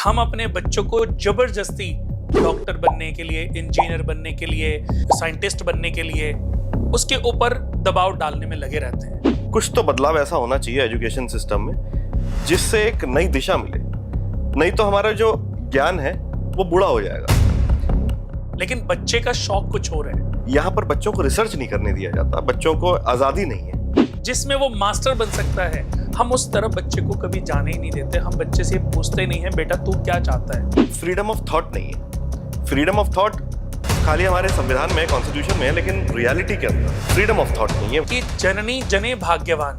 हम अपने बच्चों को जबरदस्ती डॉक्टर बनने के लिए, इंजीनियर बनने के लिए, साइंटिस्ट बनने के लिए उसके ऊपर दबाव डालने में लगे रहते हैं। कुछ तो बदलाव ऐसा होना चाहिए एजुकेशन सिस्टम में जिससे एक नई दिशा मिले, नहीं तो हमारा जो ज्ञान है वो बूढ़ा हो जाएगा। लेकिन बच्चे का शौक कुछ और है। यहाँ पर बच्चों को रिसर्च नहीं करने दिया जाता, बच्चों को आजादी नहीं है जिसमें वो मास्टर बन सकता है। हम उस तरफ बच्चे को कभी जाने ही नहीं देते। हम बच्चे से पूछते नहीं है, बेटा तू क्या चाहता है। फ्रीडम ऑफ थॉट नहीं है। फ्रीडम ऑफ थॉट खाली हमारे संविधान में, कॉन्स्टिट्यूशन में है, लेकिन रियलिटी के अंदर फ्रीडम ऑफ थॉट नहीं है। कि जननी जने भाग्यवान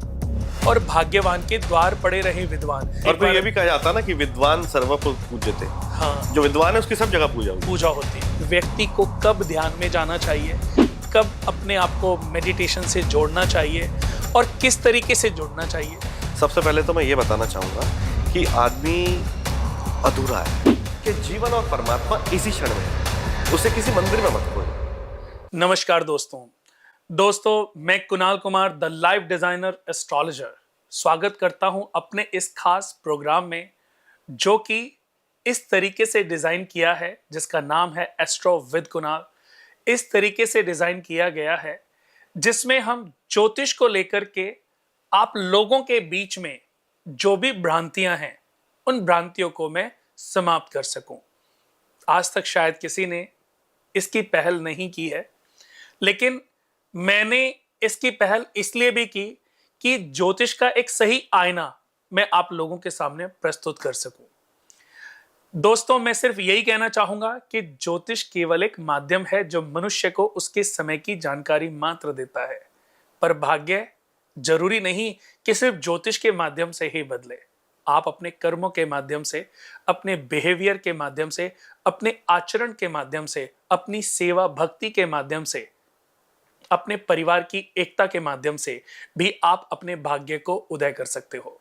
और भाग्यवान के द्वार पड़े रहे विद्वान। और फिर ये भी कहा जाता है ना कि विद्वान सर्वत्र पूज्यते। हाँ, जो विद्वान है उसकी सब जगह पूजा होती है। व्यक्ति को कब ध्यान में जाना चाहिए, कब अपने आप को मेडिटेशन से जोड़ना चाहिए और किस तरीके से जोड़ना चाहिए। सबसे पहले तो मैं ये बताना चाहूंगा कि आदमी अधूरा है, कि जीवन और परमात्मा इसी क्षण में है। उसे किसी मंदिर में मत खोजो। नमस्कार दोस्तों, मैं Kunal Kumar, the life designer astrologer, स्वागत करता हूं अपने इस खास प्रोग्राम में, जो कि इस तरीके से डिजाइन किया है, जिसका नाम है एस्ट्रो विद कुणाल। इस तरीके से डिजाइन किया गया है जिसमें हम ज्योतिष को लेकर के आप लोगों के बीच में जो भी भ्रांतियां हैं, उन भ्रांतियों को मैं समाप्त कर सकूं। आज तक शायद किसी ने इसकी पहल नहीं की है, लेकिन मैंने इसकी पहल इसलिए भी की कि ज्योतिष का एक सही आईना मैं आप लोगों के सामने प्रस्तुत कर सकूं। दोस्तों, मैं सिर्फ यही कहना चाहूंगा कि ज्योतिष केवल एक माध्यम है जो मनुष्य को उसके समय की जानकारी मात्र देता है, पर भाग्य जरूरी नहीं कि सिर्फ ज्योतिष के माध्यम से ही बदले। आप अपने कर्मों के माध्यम से, अपने बिहेवियर के माध्यम से, अपने आचरण के माध्यम से, अपनी सेवा भक्ति के माध्यम से, अपने परिवार की एकता के माध्यम से भी आप अपने भाग्य को उदय कर सकते हो।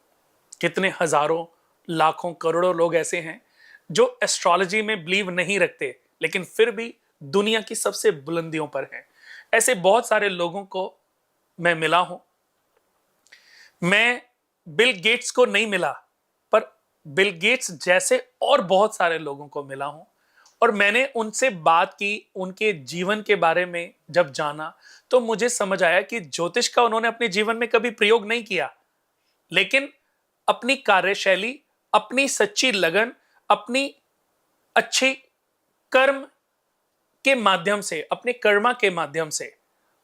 कितने हजारों, लाखों, करोड़ों लोग ऐसे हैं जो एस्ट्रोलॉजी में बिलीव नहीं रखते, लेकिन फिर भी दुनिया की सबसे बुलंदियों पर हैं। ऐसे बहुत सारे लोगों को मैं मिला हूं। मैं बिल गेट्स को नहीं मिला, पर बिल गेट्स जैसे और बहुत सारे लोगों को मिला हूं, और मैंने उनसे बात की, उनके जीवन के बारे में जब जाना तो मुझे समझ आया कि ज्योतिष का उन्होंने अपने जीवन में कभी प्रयोग नहीं किया, लेकिन अपनी कार्यशैली, अपनी सच्ची लगन, अपनी अच्छी कर्म के माध्यम से, अपने कर्मा के माध्यम से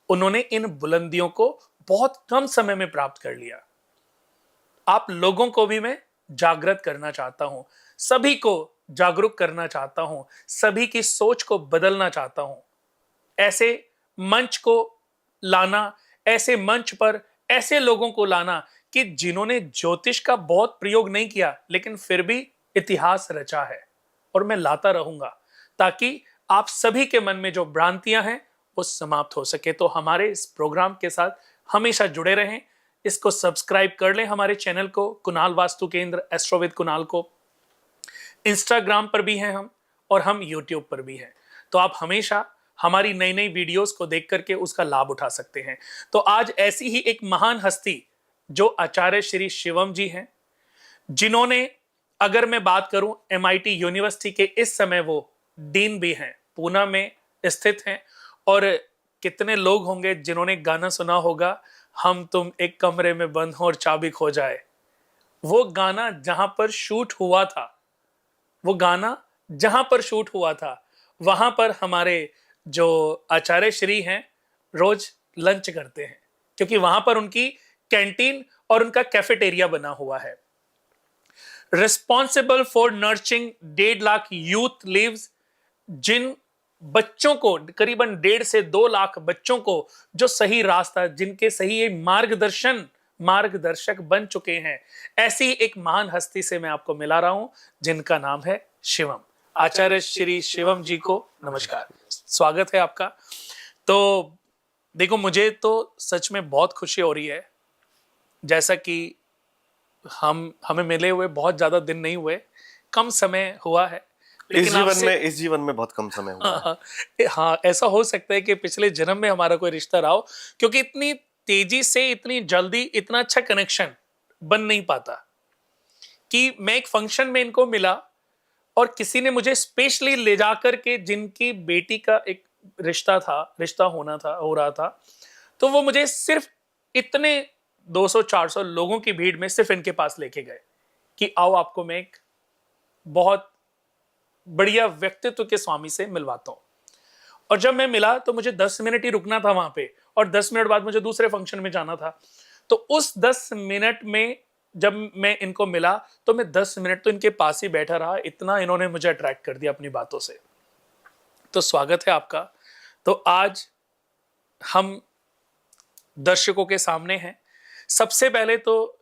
उन्होंने इन बुलंदियों को बहुत कम समय में प्राप्त कर लिया। आप लोगों को भी मैं जागृत करना चाहता हूं, सभी को जागरूक करना चाहता हूं, सभी की सोच को बदलना चाहता हूं। ऐसे मंच को लाना, ऐसे मंच पर ऐसे लोगों को लाना कि जिन्होंने ज्योतिष का बहुत प्रयोग नहीं किया, लेकिन फिर भी इतिहास रचा है, और मैं लाता रहूंगा ताकि आप सभी के मन में जो भ्रांतियां हैं वो समाप्त हो सके। तो हमारे इस प्रोग्राम के साथ हमेशा जुड़े रहें। इसको सब्सक्राइब कर लें, हमारे चैनल को, कुणाल वास्तु केंद्र एस्ट्रो विद कुणाल को। इंस्टाग्राम पर भी हैं हम, और हम यूट्यूब पर भी हैं। तो आप हमेशा हमारी नई नई वीडियोस को देख करके उसका लाभ उठा सकते हैं। तो आज ऐसी ही एक महान हस्ती जो आचार्य श्री शिवम जी हैं, जिन्होंने, अगर मैं बात करूं, MIT यूनिवर्सिटी के इस समय वो डीन भी हैं, पूना में स्थित हैं। और कितने लोग होंगे जिन्होंने गाना सुना होगा, हम तुम एक कमरे में बंद हो और चाबी खो जाए। वो गाना जहां पर शूट हुआ था, वहां पर हमारे जो आचार्य श्री हैं रोज लंच करते हैं, क्योंकि वहां पर उनकी कैंटीन और उनका कैफेटेरिया बना हुआ है। Responsible for nurturing 1.5 lakh youth lives, जिन बच्चों को, करीबन 1.5 से 2 लाख बच्चों को जो सही रास्ता, जिनके सही मार्गदर्शक बन चुके हैं, ऐसी एक महान हस्ती से मैं आपको मिला रहा हूं, जिनका नाम है शिवम। आचार्य श्री शिवम जी को नमस्कार, स्वागत है आपका। तो देखो, मुझे तो सच में बहुत खुशी हो रही है, जैसा कि हमें मिले हुए बहुत ज्यादा दिन नहीं हुए, कम समय हुआ है, लेकिन इस जीवन में बहुत कम समय हुआ है। हाँ, ऐसा हो सकता है कि पिछले जन्म में हमारा कोई रिश्ता रहा हो, क्योंकि इतनी तेजी से, इतनी जल्दी, इतना अच्छा कनेक्शन बन नहीं पाता। कि मैं एक फंक्शन में इनको मिला और किसी ने मुझे स्पेशली ले जा करके, जिनकी बेटी का एक रिश्ता हो रहा था, तो वो मुझे सिर्फ इतने 200-400 लोगों की भीड़ में सिर्फ इनके पास लेके गए कि आओ आपको मैं एक बहुत बढ़िया व्यक्तित्व के स्वामी से मिलवाता हूं। और जब मैं मिला तो मुझे 10 मिनट ही रुकना था वहां पे, और 10 मिनट बाद मुझे दूसरे फंक्शन में जाना था। तो उस 10 मिनट में जब मैं इनको मिला तो मैं 10 मिनट तो इनके पास ही बैठा रहा, इतना इन्होंने मुझे अट्रैक्ट कर दिया अपनी बातों से। तो स्वागत है आपका। तो आज हम दर्शकों के सामने हैं। सबसे पहले तो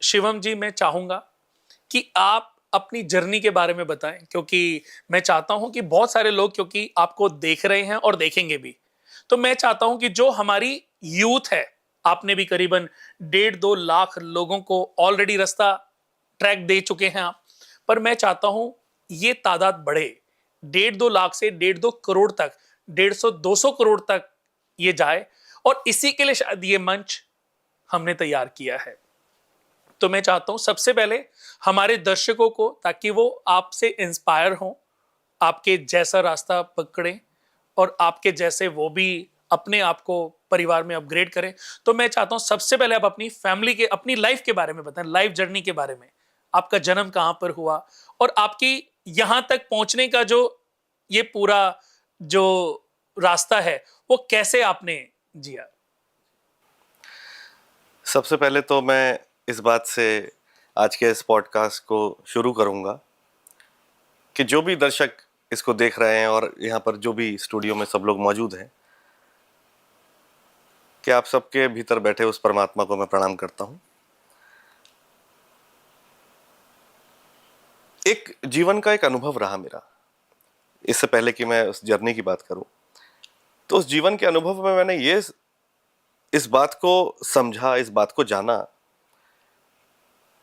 शिवम जी, मैं चाहूंगा कि आप अपनी जर्नी के बारे में बताएं, क्योंकि मैं चाहता हूं कि बहुत सारे लोग, क्योंकि आपको देख रहे हैं और देखेंगे भी, तो मैं चाहता हूं कि जो हमारी यूथ है, आपने भी करीबन 1.5-2 लाख लोगों को ऑलरेडी रास्ता ट्रैक दे चुके हैं आप, पर मैं चाहता हूं ये तादाद बढ़े, 1.5-2 लाख से 1.5-2 करोड़ तक, 150-200 करोड़ तक ये जाए। और इसी के लिए शायद ये मंच हमने तैयार किया है। तो मैं चाहता हूं सबसे पहले हमारे दर्शकों को, ताकि वो आपसे इंस्पायर हों, आपके जैसा रास्ता पकड़ें और आपके जैसे वो भी अपने आप को परिवार में अपग्रेड करें। तो मैं चाहता हूं सबसे पहले आप अपनी फैमिली के, अपनी लाइफ के बारे में बताएं, लाइफ जर्नी के बारे में। आपका जन्म कहां पर हुआ और आपकी यहां तक पहुंचने का जो ये पूरा जो रास्ता है वो कैसे आपने जिया। सबसे पहले तो मैं इस बात से आज के इस पॉडकास्ट को शुरू करूंगा कि जो भी दर्शक इसको देख रहे हैं और यहाँ पर जो भी स्टूडियो में सब लोग मौजूद हैं, कि आप सबके भीतर बैठे उस परमात्मा को मैं प्रणाम करता हूं। एक जीवन का एक अनुभव रहा मेरा, इससे पहले कि मैं उस जर्नी की बात करूं, तो उस जीवन के अनुभव में मैंने इस बात को समझा, इस बात को जाना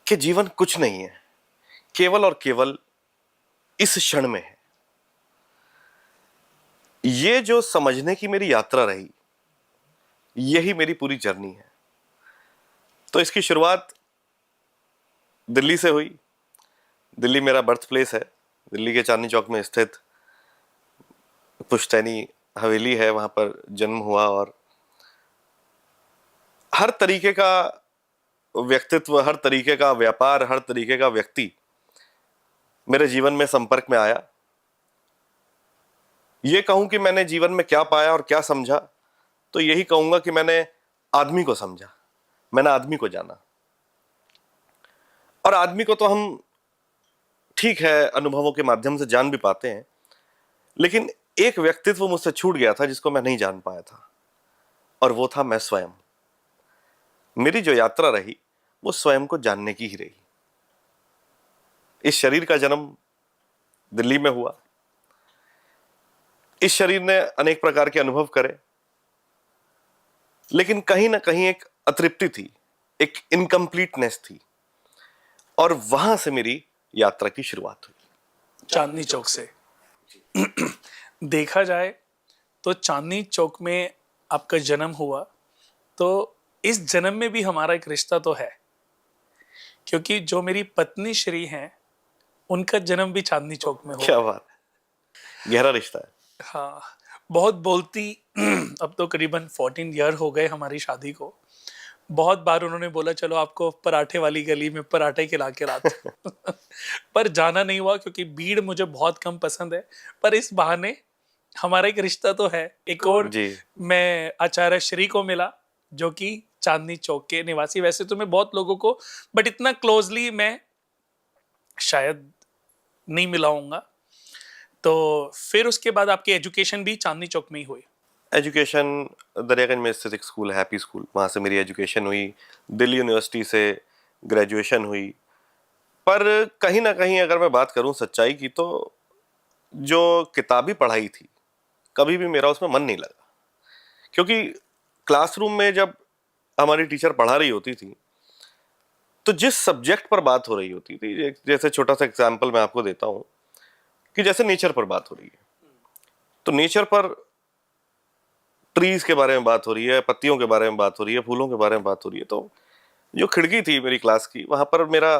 कि जीवन कुछ नहीं है, केवल और केवल इस क्षण में है। ये जो समझने की मेरी यात्रा रही, यही मेरी पूरी जर्नी है। तो इसकी शुरुआत दिल्ली से हुई। दिल्ली मेरा बर्थ प्लेस है। दिल्ली के चांदनी चौक में स्थित पुश्तैनी हवेली है, वहां पर जन्म हुआ और हर तरीके का व्यक्तित्व, हर तरीके का व्यापार, हर तरीके का व्यक्ति मेरे जीवन में संपर्क में आया। ये कहूं कि मैंने जीवन में क्या पाया और क्या समझा, तो यही कहूंगा कि मैंने आदमी को समझा, मैंने आदमी को जाना। और आदमी को तो हम ठीक है अनुभवों के माध्यम से जान भी पाते हैं, लेकिन एक व्यक्तित्व मुझसे छूट गया था जिसको मैं नहीं जान पाया था, और वो था मैं स्वयं। मेरी जो यात्रा रही वो स्वयं को जानने की ही रही। इस शरीर का जन्म दिल्ली में हुआ। इस शरीर ने अनेक प्रकार के अनुभव करे, लेकिन कहीं ना कहीं एक अतृप्ति थी, एक इनकम्प्लीटनेस थी, और वहां से मेरी यात्रा की शुरुआत हुई। चांदनी चौक से देखा जाए तो चांदनी चौक में आपका जन्म हुआ, तो इस जन्म में भी हमारा एक रिश्ता तो है, क्योंकि जो मेरी पत्नी श्री हैं उनका जन्म भी चांदनी चौक में हुआ। क्या बात है, गहरा रिश्ता है। हाँ, बहुत बोलती अब तो करीबन 14 ईयर हो गए हमारी शादी को। बहुत बार उन्होंने बोला चलो आपको पराठे वाली गली में पराठे खिला के लाते पर जाना नहीं हुआ, क्योंकि भीड़ मुझे बहुत कम पसंद है। पर इस बहाने हमारा एक रिश्ता तो है। एक और मैं आचार्य श्री को मिला, जो कि चांदनी चौक के निवासी। वैसे तो मैं बहुत लोगों को, बट इतना क्लोजली मैं शायद नहीं मिलाऊंगा। तो फिर उसके बाद आपकी एजुकेशन भी चांदनी चौक में ही हुई। एजुकेशन दरियागंज में स्थित एक स्कूल है, हैप्पी स्कूल, वहाँ से मेरी एजुकेशन हुई। दिल्ली यूनिवर्सिटी से ग्रेजुएशन हुई। पर कहीं ना कहीं अगर मैं बात करूँ सच्चाई की, तो जो किताबी पढ़ाई थी कभी भी मेरा उसमें मन नहीं लगा, क्योंकि क्लासरूम में जब हमारी टीचर पढ़ा रही होती थी तो जिस सब्जेक्ट पर बात हो रही होती थी, जैसे छोटा सा एग्जाम्पल मैं आपको देता हूँ कि जैसे नेचर पर बात हो रही है, तो नेचर पर ट्रीज के बारे में बात हो रही है, पत्तियों के बारे में बात हो रही है, फूलों के बारे में बात हो रही है, तो जो खिड़की थी मेरी क्लास की, वहां पर मेरा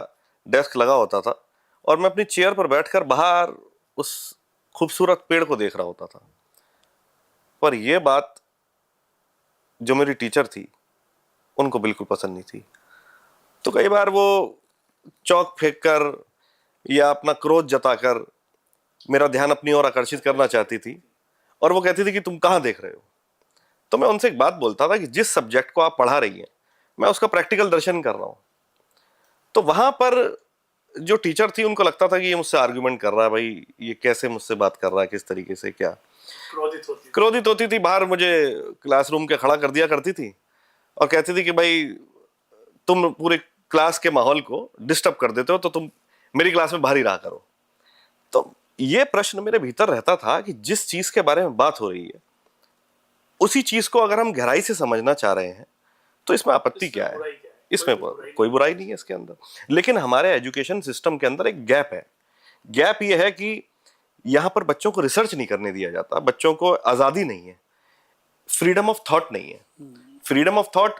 डेस्क लगा होता था और मैं अपनी चेयर पर बैठकर बाहर उस खूबसूरत पेड़ को देख रहा होता था। पर यह बात जो मेरी टीचर थी उनको बिल्कुल पसंद नहीं थी। तो कई बार वो चौक फेंक कर या अपना क्रोध जताकर मेरा ध्यान अपनी ओर आकर्षित करना चाहती थी, और वो कहती थी कि तुम कहाँ देख रहे हो। तो मैं उनसे एक बात बोलता था कि जिस सब्जेक्ट को आप पढ़ा रही हैं मैं उसका प्रैक्टिकल दर्शन कर रहा हूं। तो वहां पर जो टीचर थी उनको लगता था कि ये मुझसे आर्ग्यूमेंट कर रहा है, भाई ये कैसे मुझसे बात कर रहा है, किस तरीके से, क्या। क्रोधित होती थी, बाहर मुझे क्लासरूम के खड़ा कर दिया करती थी और कहती थी कि भाई तुम पूरे क्लास के माहौल को डिस्टर्ब कर देते हो, तो तुम मेरी क्लास में बाहर ही रहा करो। तो ये प्रश्न मेरे भीतर रहता था कि जिस चीज के बारे में बात हो रही है उसी चीज को अगर हम गहराई से समझना चाह रहे हैं तो इसमें आपत्ति क्या है? इसमें कोई बुराई नहीं है इसके अंदर। लेकिन हमारे एजुकेशन सिस्टम के अंदर एक गैप है। गैप ये है कि यहां पर बच्चों को रिसर्च नहीं करने दिया जाता, बच्चों को आजादी नहीं है, फ्रीडम ऑफ थॉट नहीं है। फ्रीडम ऑफ थॉट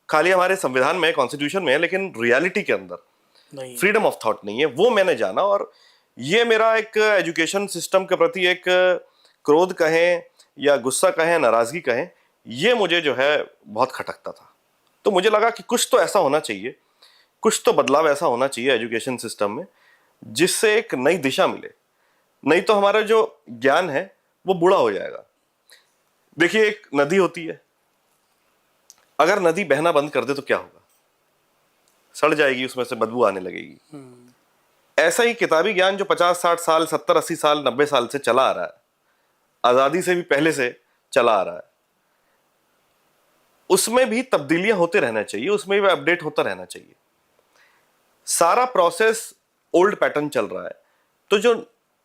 खाली हमारे संविधान में, कॉन्स्टिट्यूशन में है, लेकिन रियलिटी के अंदर फ्रीडम ऑफ थॉट नहीं है। वो मैंने जाना, और ये मेरा एक एजुकेशन सिस्टम के प्रति एक क्रोध कहें या गुस्सा कहें, नाराजगी कहें, ये मुझे जो है बहुत खटकता था। तो मुझे लगा कि कुछ तो ऐसा होना चाहिए, कुछ तो बदलाव ऐसा होना चाहिए एजुकेशन सिस्टम में जिससे एक नई दिशा मिले। नहीं तो हमारा जो ज्ञान है वो बूढ़ा हो जाएगा। देखिए, एक नदी होती है, अगर नदी बहना बंद कर दे तो क्या होगा? सड़ जाएगी, उसमें से बदबू आने लगेगी। ऐसा ही किताबी ज्ञान जो 50-60 साल, 70-80 साल, 90 साल से चला आ रहा है, आजादी से भी पहले से चला आ रहा है, उसमें भी तब्दीलियां होते रहना चाहिए, उसमें भी अपडेट होता रहना चाहिए। सारा प्रोसेस ओल्ड पैटर्न चल रहा है, तो जो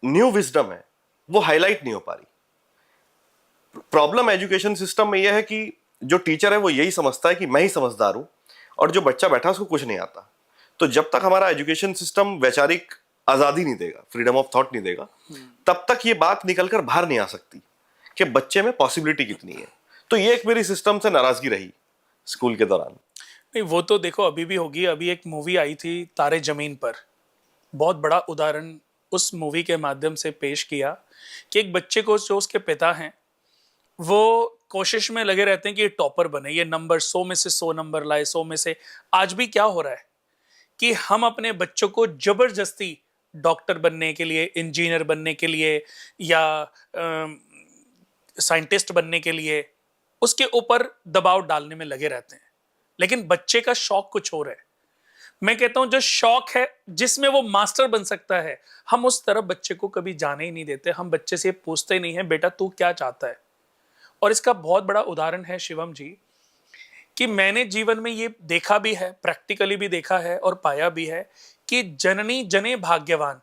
न्यू विजडम है वो हाईलाइट नहीं हो पा रही। प्रॉब्लम एजुकेशन सिस्टम में यह है कि जो टीचर है वो यही समझता है कि मैं ही समझदार हूं, और जो बच्चा बैठा उसको कुछ नहीं आता। तो जब तक हमारा एजुकेशन सिस्टम वैचारिक आजादी नहीं देगा, फ्रीडम ऑफ थॉट नहीं देगा, तब तक ये बात निकलकर बाहर नहीं आ सकती कि बच्चे में पॉसिबिलिटी कितनी है। तो ये एक मेरी सिस्टम से नाराजगी रही स्कूल के दौरान। नहीं, वो तो देखो अभी भी होगी। अभी एक मूवी आई थी तारे जमीन पर, बहुत बड़ा उदाहरण उस मूवी के माध्यम से पेश किया कि एक बच्चे को, जो उसके पिता हैं, वो कोशिश में लगे रहते हैं कि ये टॉपर बने, ये नंबर 100 में से 100 नंबर लाए, 100 में से। आज भी क्या हो रहा है कि हम अपने बच्चों को जबरदस्ती डॉक्टर बनने के लिए, इंजीनियर बनने के लिए या साइंटिस्ट बनने के लिए उसके ऊपर दबाव डालने में लगे रहते हैं। लेकिन बच्चे का शौक कुछ और है। मैं कहता हूं जो शौक है, जिसमें वो मास्टर बन सकता है, हम उस तरफ बच्चे को कभी जाने ही नहीं देते। हम बच्चे से पूछते नहीं है, बेटा तू क्या चाहता है? और इसका बहुत बड़ा उदाहरण है शिवम जी, कि मैंने जीवन में ये देखा भी है, प्रैक्टिकली भी देखा है और पाया भी है कि जननी जने भाग्यवान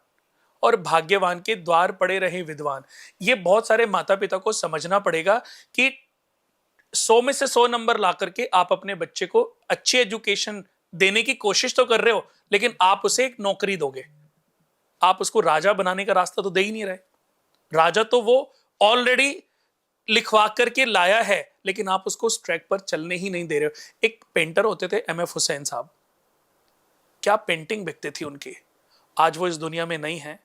और भाग्यवान के द्वार पड़े रहे विद्वान। ये बहुत सारे माता पिता को समझना पड़ेगा कि 100 में से 100 नंबर ला करके आप अपने बच्चे को अच्छी एजुकेशन देने की कोशिश तो कर रहे हो, लेकिन आप उसे एक नौकरी दोगे। आप उसको राजा बनाने का रास्ता तो दे ही नहीं रहे। राजा तो वो ऑलरेडी लिखवा करके लाया है, लेकिन आप उसको उस ट्रैक पर चलने ही नहीं दे रहे हो। एक पेंटर होते थे MF हुसैन साहब, क्या पेंटिंग बिकते थी उनकी। आज वो इस दुनिया में नहीं है,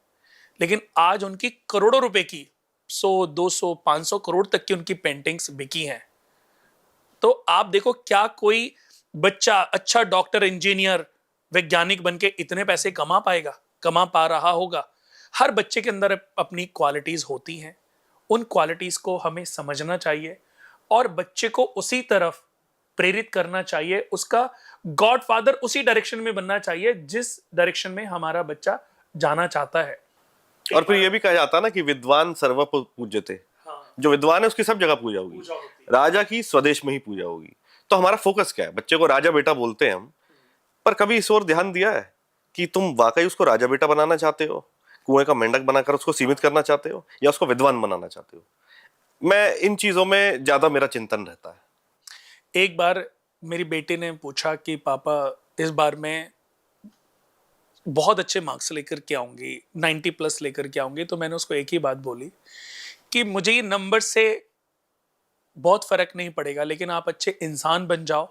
लेकिन आज उनकी करोड़ों रुपए की, 100, 200, 500 करोड़ तक की उनकी पेंटिंग्स बिकी हैं। तो आप देखो, क्या कोई बच्चा अच्छा डॉक्टर, इंजीनियर, वैज्ञानिक बनके इतने पैसे कमा पाएगा, कमा पा रहा होगा? हर बच्चे के अंदर अपनी क्वालिटीज होती हैं, उन क्वालिटीज को हमें समझना चाहिए और बच्चे को उसी तरफ प्रेरित करना चाहिए। उसका गॉडफादर उसी डायरेक्शन में बनना चाहिए जिस डायरेक्शन में हमारा बच्चा जाना चाहता है। और फिर ये भी कहा जाता है ना कि विद्वान सर्व पूज्यते। हाँ। जो विद्वान है उसकी सब जगह पूजा होगी, राजा की स्वदेश में ही पूजा होगी। तो हमारा फोकस क्या है? बच्चे को राजा बेटा बोलते हैं हम, पर कभी इस ओर ध्यान दिया है कि तुम वाकई उसको राजा बेटा बनाना चाहते हो, कुएं का मेंढक बनाकर उसको सीमित करना चाहते हो, या उसको विद्वान बनाना चाहते हो? मैं इन चीजों में ज्यादा मेरा चिंतन रहता है। एक बार मेरी बेटी ने पूछा कि पापा इस बार मैं बहुत अच्छे मार्क्स लेकर के आऊंगी, 90+ लेकर के आऊंगी। तो मैंने उसको एक ही बात बोली कि मुझे ये नंबर से बहुत फर्क नहीं पड़ेगा, लेकिन आप अच्छे इंसान बन जाओ,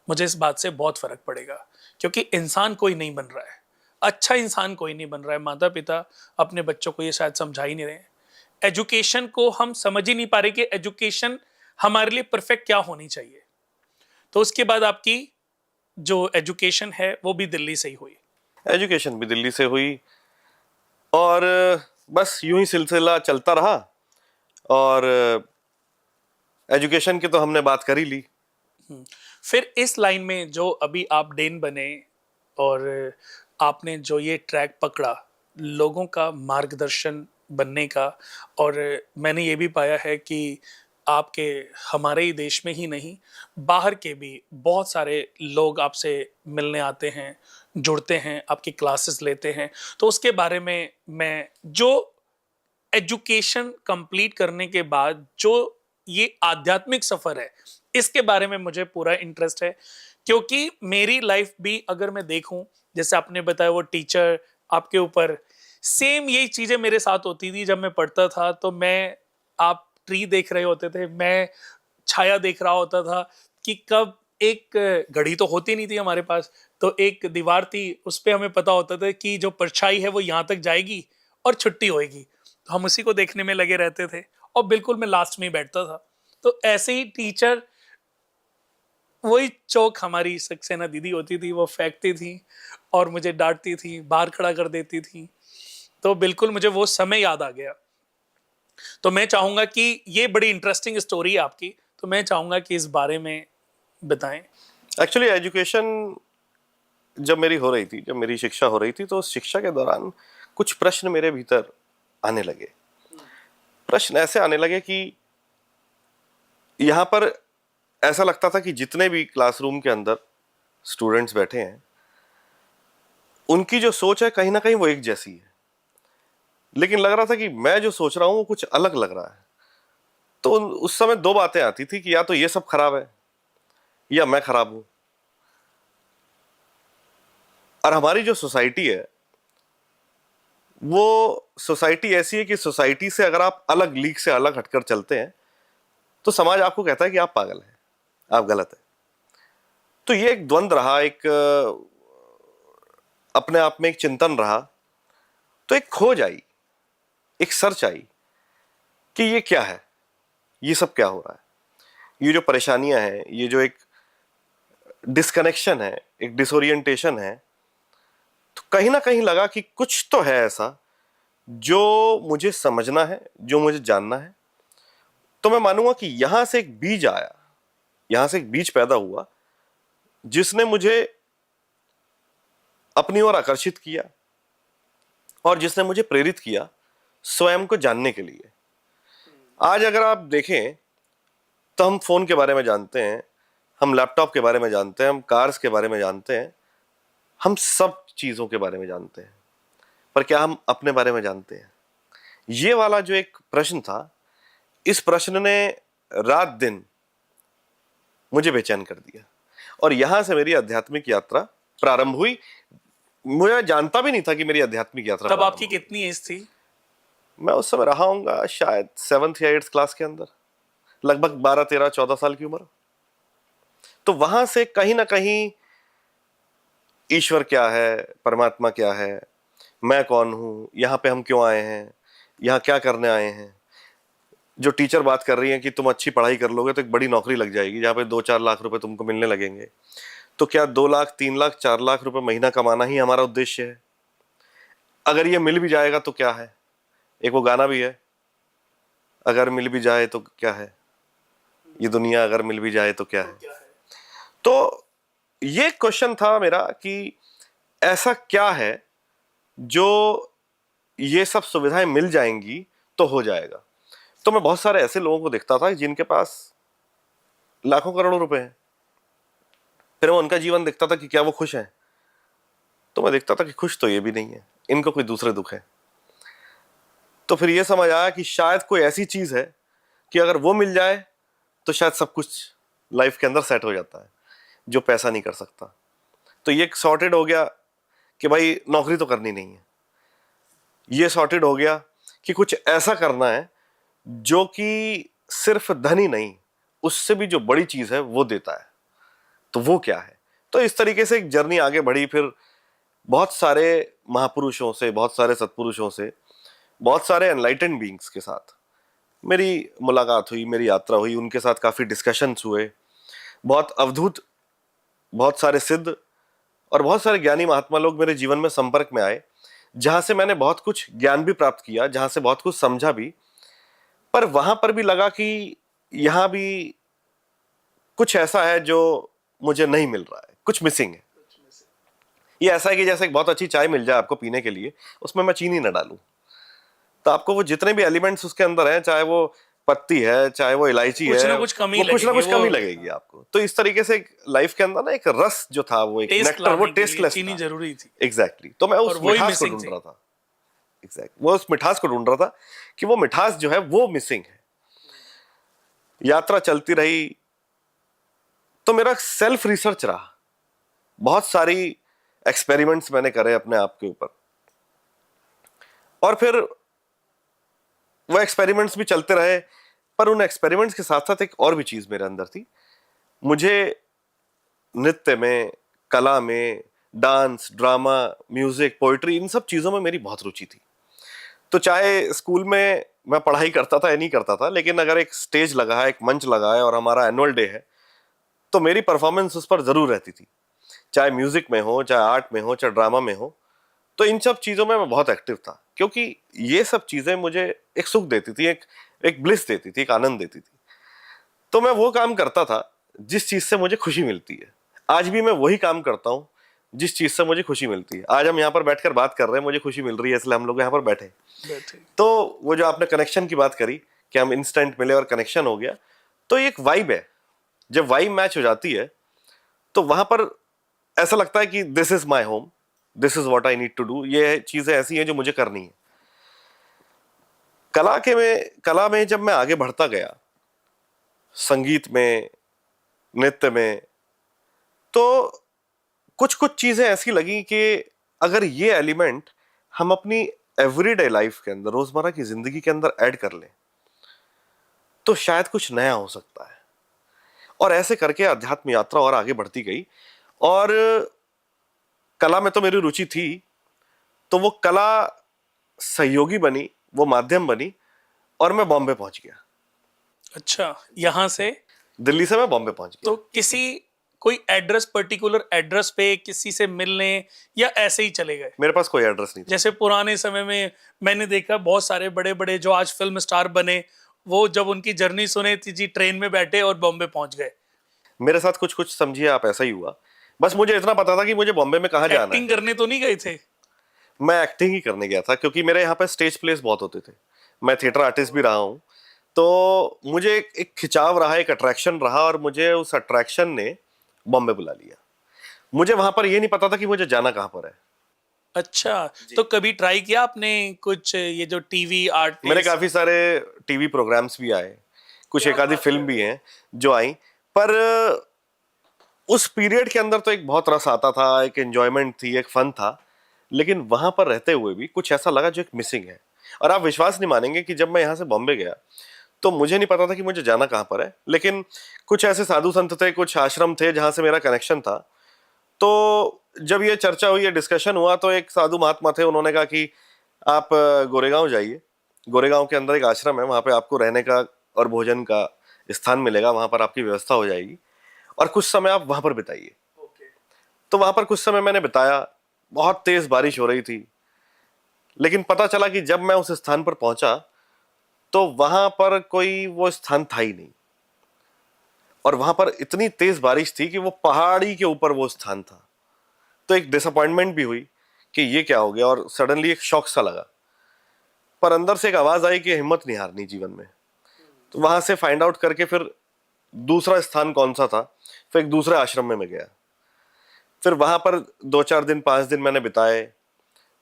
मुझे इस बात से बहुत फर्क पड़ेगा। क्योंकि इंसान कोई नहीं बन रहा है, अच्छा इंसान कोई नहीं बन रहा है। माता पिता अपने बच्चों को ये शायद समझा ही नहीं रहे हैं। एजुकेशन को हम समझ ही नहीं पा रहे कि एजुकेशन हमारे लिए परफेक्ट क्या होनी चाहिए। तो उसके बाद आपकी जो एजुकेशन है वो भी दिल्ली से ही हुई। एजुकेशन भी दिल्ली से हुई और बस यूं ही सिलसिला चलता रहा। और एजुकेशन की तो हमने बात कर ही ली। फिर इस लाइन में जो अभी आप डेन बने और आपने जो ये ट्रैक पकड़ा लोगों का मार्गदर्शन बनने का, और मैंने ये भी पाया है कि आपके हमारे ही देश में ही नहीं बाहर के भी बहुत सारे लोग आपसे मिलने आते हैं, जुड़ते हैं, आपकी क्लासेस लेते हैं। तो उसके बारे में मैं जो एजुकेशन कंप्लीट करने के बाद जो ये आध्यात्मिक सफर है इसके बारे में मुझे पूरा इंटरेस्ट है, क्योंकि मेरी लाइफ भी अगर मैं देखूं जैसे आपने बताया वो टीचर आपके ऊपर, सेम यही चीजें मेरे साथ होती थी। जब मैं पढ़ता था तो मैं, आप ट्री देख रहे होते थे, मैं छाया देख रहा होता था कि कब, एक घड़ी तो होती नहीं थी हमारे पास, तो एक दीवार थी उस पे हमें पता होता था कि जो परछाई है वो यहाँ तक जाएगी और छुट्टी होएगी। तो हम उसी को देखने में लगे रहते थे और बिल्कुल मैं लास्ट में ही बैठता था। तो ऐसे ही टीचर, वही चौक हमारी सक्सेना दीदी होती थी, वो फेंकती थी और मुझे डांटती थी, बाहर खड़ा कर देती थी। तो बिल्कुल मुझे वो समय याद आ गया। तो मैं चाहूंगा कि ये बड़ी इंटरेस्टिंग स्टोरी है आपकी, तो मैं चाहूंगा कि इस बारे में बताएं। एक्चुअली एजुकेशन जब मेरी हो रही थी, जब मेरी शिक्षा हो रही थी, तो उस शिक्षा के दौरान कुछ प्रश्न मेरे भीतर आने लगे। प्रश्न ऐसे आने लगे कि यहाँ पर ऐसा लगता था कि जितने भी क्लासरूम के अंदर स्टूडेंट्स बैठे हैं उनकी जो सोच है कहीं ना कहीं वो एक जैसी है, लेकिन लग रहा था कि मैं जो सोच रहा हूं वो कुछ अलग लग रहा है। तो उस समय दो बातें आती थी कि या तो ये सब खराब है या मैं खराब हूं। और हमारी जो सोसाइटी है वो सोसाइटी ऐसी है कि सोसाइटी से अगर आप अलग लीग से अलग हटकर चलते हैं तो समाज आपको कहता है कि आप पागल हैं, आप गलत हैं। तो ये एक द्वंद्व रहा, एक अपने आप में एक चिंतन रहा। तो एक खोज आई, एक सर्च आई कि ये क्या है, ये सब क्या हो रहा है, ये जो परेशानियां हैं, ये जो एक डिस्कनेक्शन है, एक डिसोरिएंटेशन है। तो कहीं ना कहीं लगा कि कुछ तो है ऐसा जो मुझे समझना है, जो मुझे जानना है। तो मैं मानूंगा कि यहां से एक बीज आया, यहां से एक बीज पैदा हुआ जिसने मुझे अपनी ओर आकर्षित किया और जिसने मुझे प्रेरित किया स्वयं को जानने के लिए। आज अगर आप देखें तो हम फोन के बारे में जानते हैं, हम लैपटॉप के बारे में जानते हैं, हम कार्स के बारे में जानते हैं, हम सब चीजों के बारे में जानते हैं, पर क्या हम अपने बारे में जानते हैं? ये वाला जो एक प्रश्न था, इस प्रश्न ने रात दिन मुझे बेचैन कर दिया और यहां से मेरी आध्यात्मिक यात्रा प्रारंभ हुई। मुझे जानता भी नहीं था कि मेरी आध्यात्मिक यात्रा तब आपकी कितनी एज थी? मैं उस समय रहा हूंगा शायद 7th या 8th क्लास के अंदर, लगभग 12, 13, 14 साल की उम्र। तो वहां से कहीं ना कहीं ईश्वर क्या है, परमात्मा क्या है, मैं कौन हूं, यहां पे हम क्यों आए हैं, यहां क्या करने आए हैं। जो टीचर बात कर रही है कि तुम अच्छी पढ़ाई कर लोगे तो एक बड़ी नौकरी लग जाएगी जहां पे 2-4 लाख रुपए तुमको मिलने लगेंगे। तो क्या 2 लाख, 3 लाख, 4 लाख रुपए महीना कमाना ही हमारा उद्देश्य है? अगर ये मिल भी जाएगा तो क्या है? एक वो गाना भी है, अगर मिल भी जाए तो क्या है, ये दुनिया अगर मिल भी जाए तो क्या है। तो ये क्वेश्चन था मेरा कि ऐसा क्या है जो ये सब सुविधाएं मिल जाएंगी तो हो जाएगा। तो मैं बहुत सारे ऐसे लोगों को देखता था जिनके पास लाखों करोड़ों रुपए हैं। फिर मैं उनका जीवन देखता था कि क्या वो खुश हैं, तो मैं देखता था कि खुश तो ये भी नहीं है, इनको कोई दूसरे दुख है। तो फिर ये समझ आया कि शायद कोई ऐसी चीज है कि अगर वो मिल जाए तो शायद सब कुछ लाइफ के अंदर सेट हो जाता है जो पैसा नहीं कर सकता। तो ये सॉर्टेड हो गया कि भाई नौकरी तो करनी नहीं है। ये सॉर्टेड हो गया कि कुछ ऐसा करना है जो कि सिर्फ धन ही नहीं, उससे भी जो बड़ी चीज है वो देता है। तो वो क्या है? तो इस तरीके से एक जर्नी आगे बढ़ी। फिर बहुत सारे महापुरुषों से, बहुत सारे सत्पुरुषों से, बहुत सारे एनलाइटेंड बीइंग्स के साथ मेरी मुलाकात हुई, मेरी यात्रा हुई, उनके साथ काफ़ी डिस्कशंस हुए, बहुत अवधूत, बहुत सारे सिद्ध और बहुत सारे ज्ञानी महात्मा लोग मेरे जीवन में संपर्क में आए, जहां से मैंने बहुत कुछ ज्ञान भी प्राप्त किया, जहां से बहुत कुछ समझा भी। पर वहां पर भी लगा कि यहां भी कुछ ऐसा है जो मुझे नहीं मिल रहा है, कुछ मिसिंग है। ये ऐसा है कि जैसे एक बहुत अच्छी चाय मिल जाए आपको पीने के लिए, उसमें मैं चीनी ना डालूं, तो आपको वो जितने भी एलिमेंट्स उसके अंदर हैं, चाहे वो पत्ती है, चाहे वो इलायची कुछ है, ना कुछ कमी वो कुछ ना लगेगी, कुछ कमी लगेगी आपको। तो इस तरीके से लाइफ के अंदर ना एक रस जो था, वो एक टेस्ट नेक्टर, वो लाने के लिए टेस्टलेस चीनी था। जरूरी थी एग्जैक्टली। तो मैं और उस वही मिठास को मिसिंग ढूंढ थी। रहा था। वो उस मिठास को ढूंढ रहा था कि वो मिठास जो है वो मिसिंग है। यात्रा चलती रही तो मेरा सेल्फ रिसर्च रहा, बहुत सारी एक्सपेरिमेंट्स मैंने करे अपने आप के ऊपर, और फिर वो एक्सपेरिमेंट्स भी चलते रहे। पर उन एक्सपेरिमेंट्स के साथ साथ एक और भी चीज मेरे अंदर थी। मुझे नृत्य में, कला में, डांस, ड्रामा, म्यूजिक, पोइट्री, इन सब चीजों में मेरी बहुत रुचि थी। तो चाहे स्कूल में मैं पढ़ाई करता था या नहीं करता था, लेकिन अगर एक स्टेज लगा है, एक मंच लगा है और हमारा एनुअल डे है, तो मेरी परफॉर्मेंस उस पर जरूर रहती थी। चाहे म्यूजिक में हो, चाहे आर्ट में हो, चाहे ड्रामा में हो। तो इन सब चीजों में मैं बहुत एक्टिव था, क्योंकि ये सब चीजें मुझे एक सुख देती थी, एक एक ब्लिस देती थी, एक आनंद देती थी। तो मैं वो काम करता था जिस चीज से मुझे खुशी मिलती है। आज भी मैं वही काम करता हूँ जिस चीज से मुझे खुशी मिलती है। आज हम यहाँ पर बैठकर बात कर रहे हैं, मुझे खुशी मिल रही है, इसलिए हम लोग यहाँ पर बैठे। बैठे। तो वो जो आपने कनेक्शन की बात करी कि हम इंस्टेंट मिले और कनेक्शन हो गया, तो ये एक वाइब है। जब वाइब मैच हो जाती है तो वहां पर ऐसा लगता है कि this is my home, this is what I need to do. ये चीजें ऐसी हैं जो मुझे करनी है। कला में जब मैं आगे बढ़ता गया, संगीत में, नृत्य में, तो कुछ कुछ चीजें ऐसी लगी कि अगर ये एलिमेंट हम अपनी एवरीडे लाइफ के अंदर, रोजमर्रा की जिंदगी के अंदर ऐड कर लें, तो शायद कुछ नया हो सकता है। और ऐसे करके अध्यात्म यात्रा और आगे बढ़ती गई। और कला में तो मेरी रुचि थी, तो वो कला सहयोगी बनी, वो माध्यम बनी, और मैं बॉम्बे पहुंच गया। अच्छा, यहाँ से दिल्ली से मैं बॉम्बे पहुंच गया। तो किसी कोई एड्रेस, पर्टिकुलर एड्रेस पे किसी से मिलने, या ऐसे ही चले गए? मेरे पास कोई एड्रेस नहीं था। जैसे पुराने समय में मैंने देखा बहुत सारे बड़े बड़े जो आज फिल्म स्टार बने, वो जब उनकी जर्नी सुने थी जी, ट्रेन में बैठे और बॉम्बे पहुंच गए। मेरे साथ कुछ कुछ समझिए आप ऐसा ही हुआ। बस मुझे इतना पता था कि मुझे बॉम्बे में कहाँ जाना है। एक्टिंग करने तो नहीं गए थे? मैं एक्टिंग ही करने गया था, क्योंकि मेरे यहाँ पे स्टेज प्लेस बहुत होते थे। मैं थिएटर आर्टिस्ट भी रहा हूँ। तो मुझे एक खिंचाव रहा, एक अट्रैक्शन रहा, और मुझे उस अट्रैक्शन ने बॉम्बे बुला लिया। मुझे वहां पर ये नहीं पता था कि मुझे जाना कहाँ पर है। अच्छा, तो कभी ट्राई किया आपने कुछ ये जो टीवी मेरे आर्टिस्ट? काफी सारे टीवी प्रोग्राम्स भी आए, कुछ एक आधी फिल्म भी हैं जो आई। पर उस पीरियड के अंदर तो एक बहुत रस आता था, एक एंजॉयमेंट थी, एक फन था। लेकिन वहां पर रहते हुए भी कुछ ऐसा लगा जो एक मिसिंग है। और आप विश्वास नहीं मानेंगे कि जब मैं यहाँ से बॉम्बे गया, तो मुझे नहीं पता था कि मुझे जाना कहाँ पर है। लेकिन कुछ ऐसे साधु संत थे, कुछ आश्रम थे जहां से मेरा कनेक्शन था। तो जब ये चर्चा हुई, ये डिस्कशन हुआ, तो एक साधु महात्मा थे, उन्होंने कहा कि आप गोरेगांव जाइए। गोरेगांव के अंदर एक आश्रम है, वहां पे आपको रहने का और भोजन का स्थान मिलेगा, वहां पर आपकी व्यवस्था हो जाएगी, और कुछ समय आप वहां पर बिताइए। तो वहां पर कुछ समय मैंने बिताया। बहुत तेज बारिश हो रही थी, लेकिन पता चला कि जब मैं उस स्थान पर पहुंचा, तो वहां पर कोई वो स्थान था ही नहीं। और वहां पर इतनी तेज बारिश थी कि वो पहाड़ी के ऊपर वो स्थान था। तो एक डिसअपॉइंटमेंट भी हुई कि ये क्या हो गया, और सडनली एक शॉक सा लगा। पर अंदर से एक आवाज आई कि हिम्मत नहीं हारनी जीवन में। तो वहां से फाइंड आउट करके फिर दूसरा स्थान कौन सा था, फिर एक दूसरे आश्रम में मैं गया। फिर वहां पर 2-4 दिन, 5 दिन मैंने बिताए।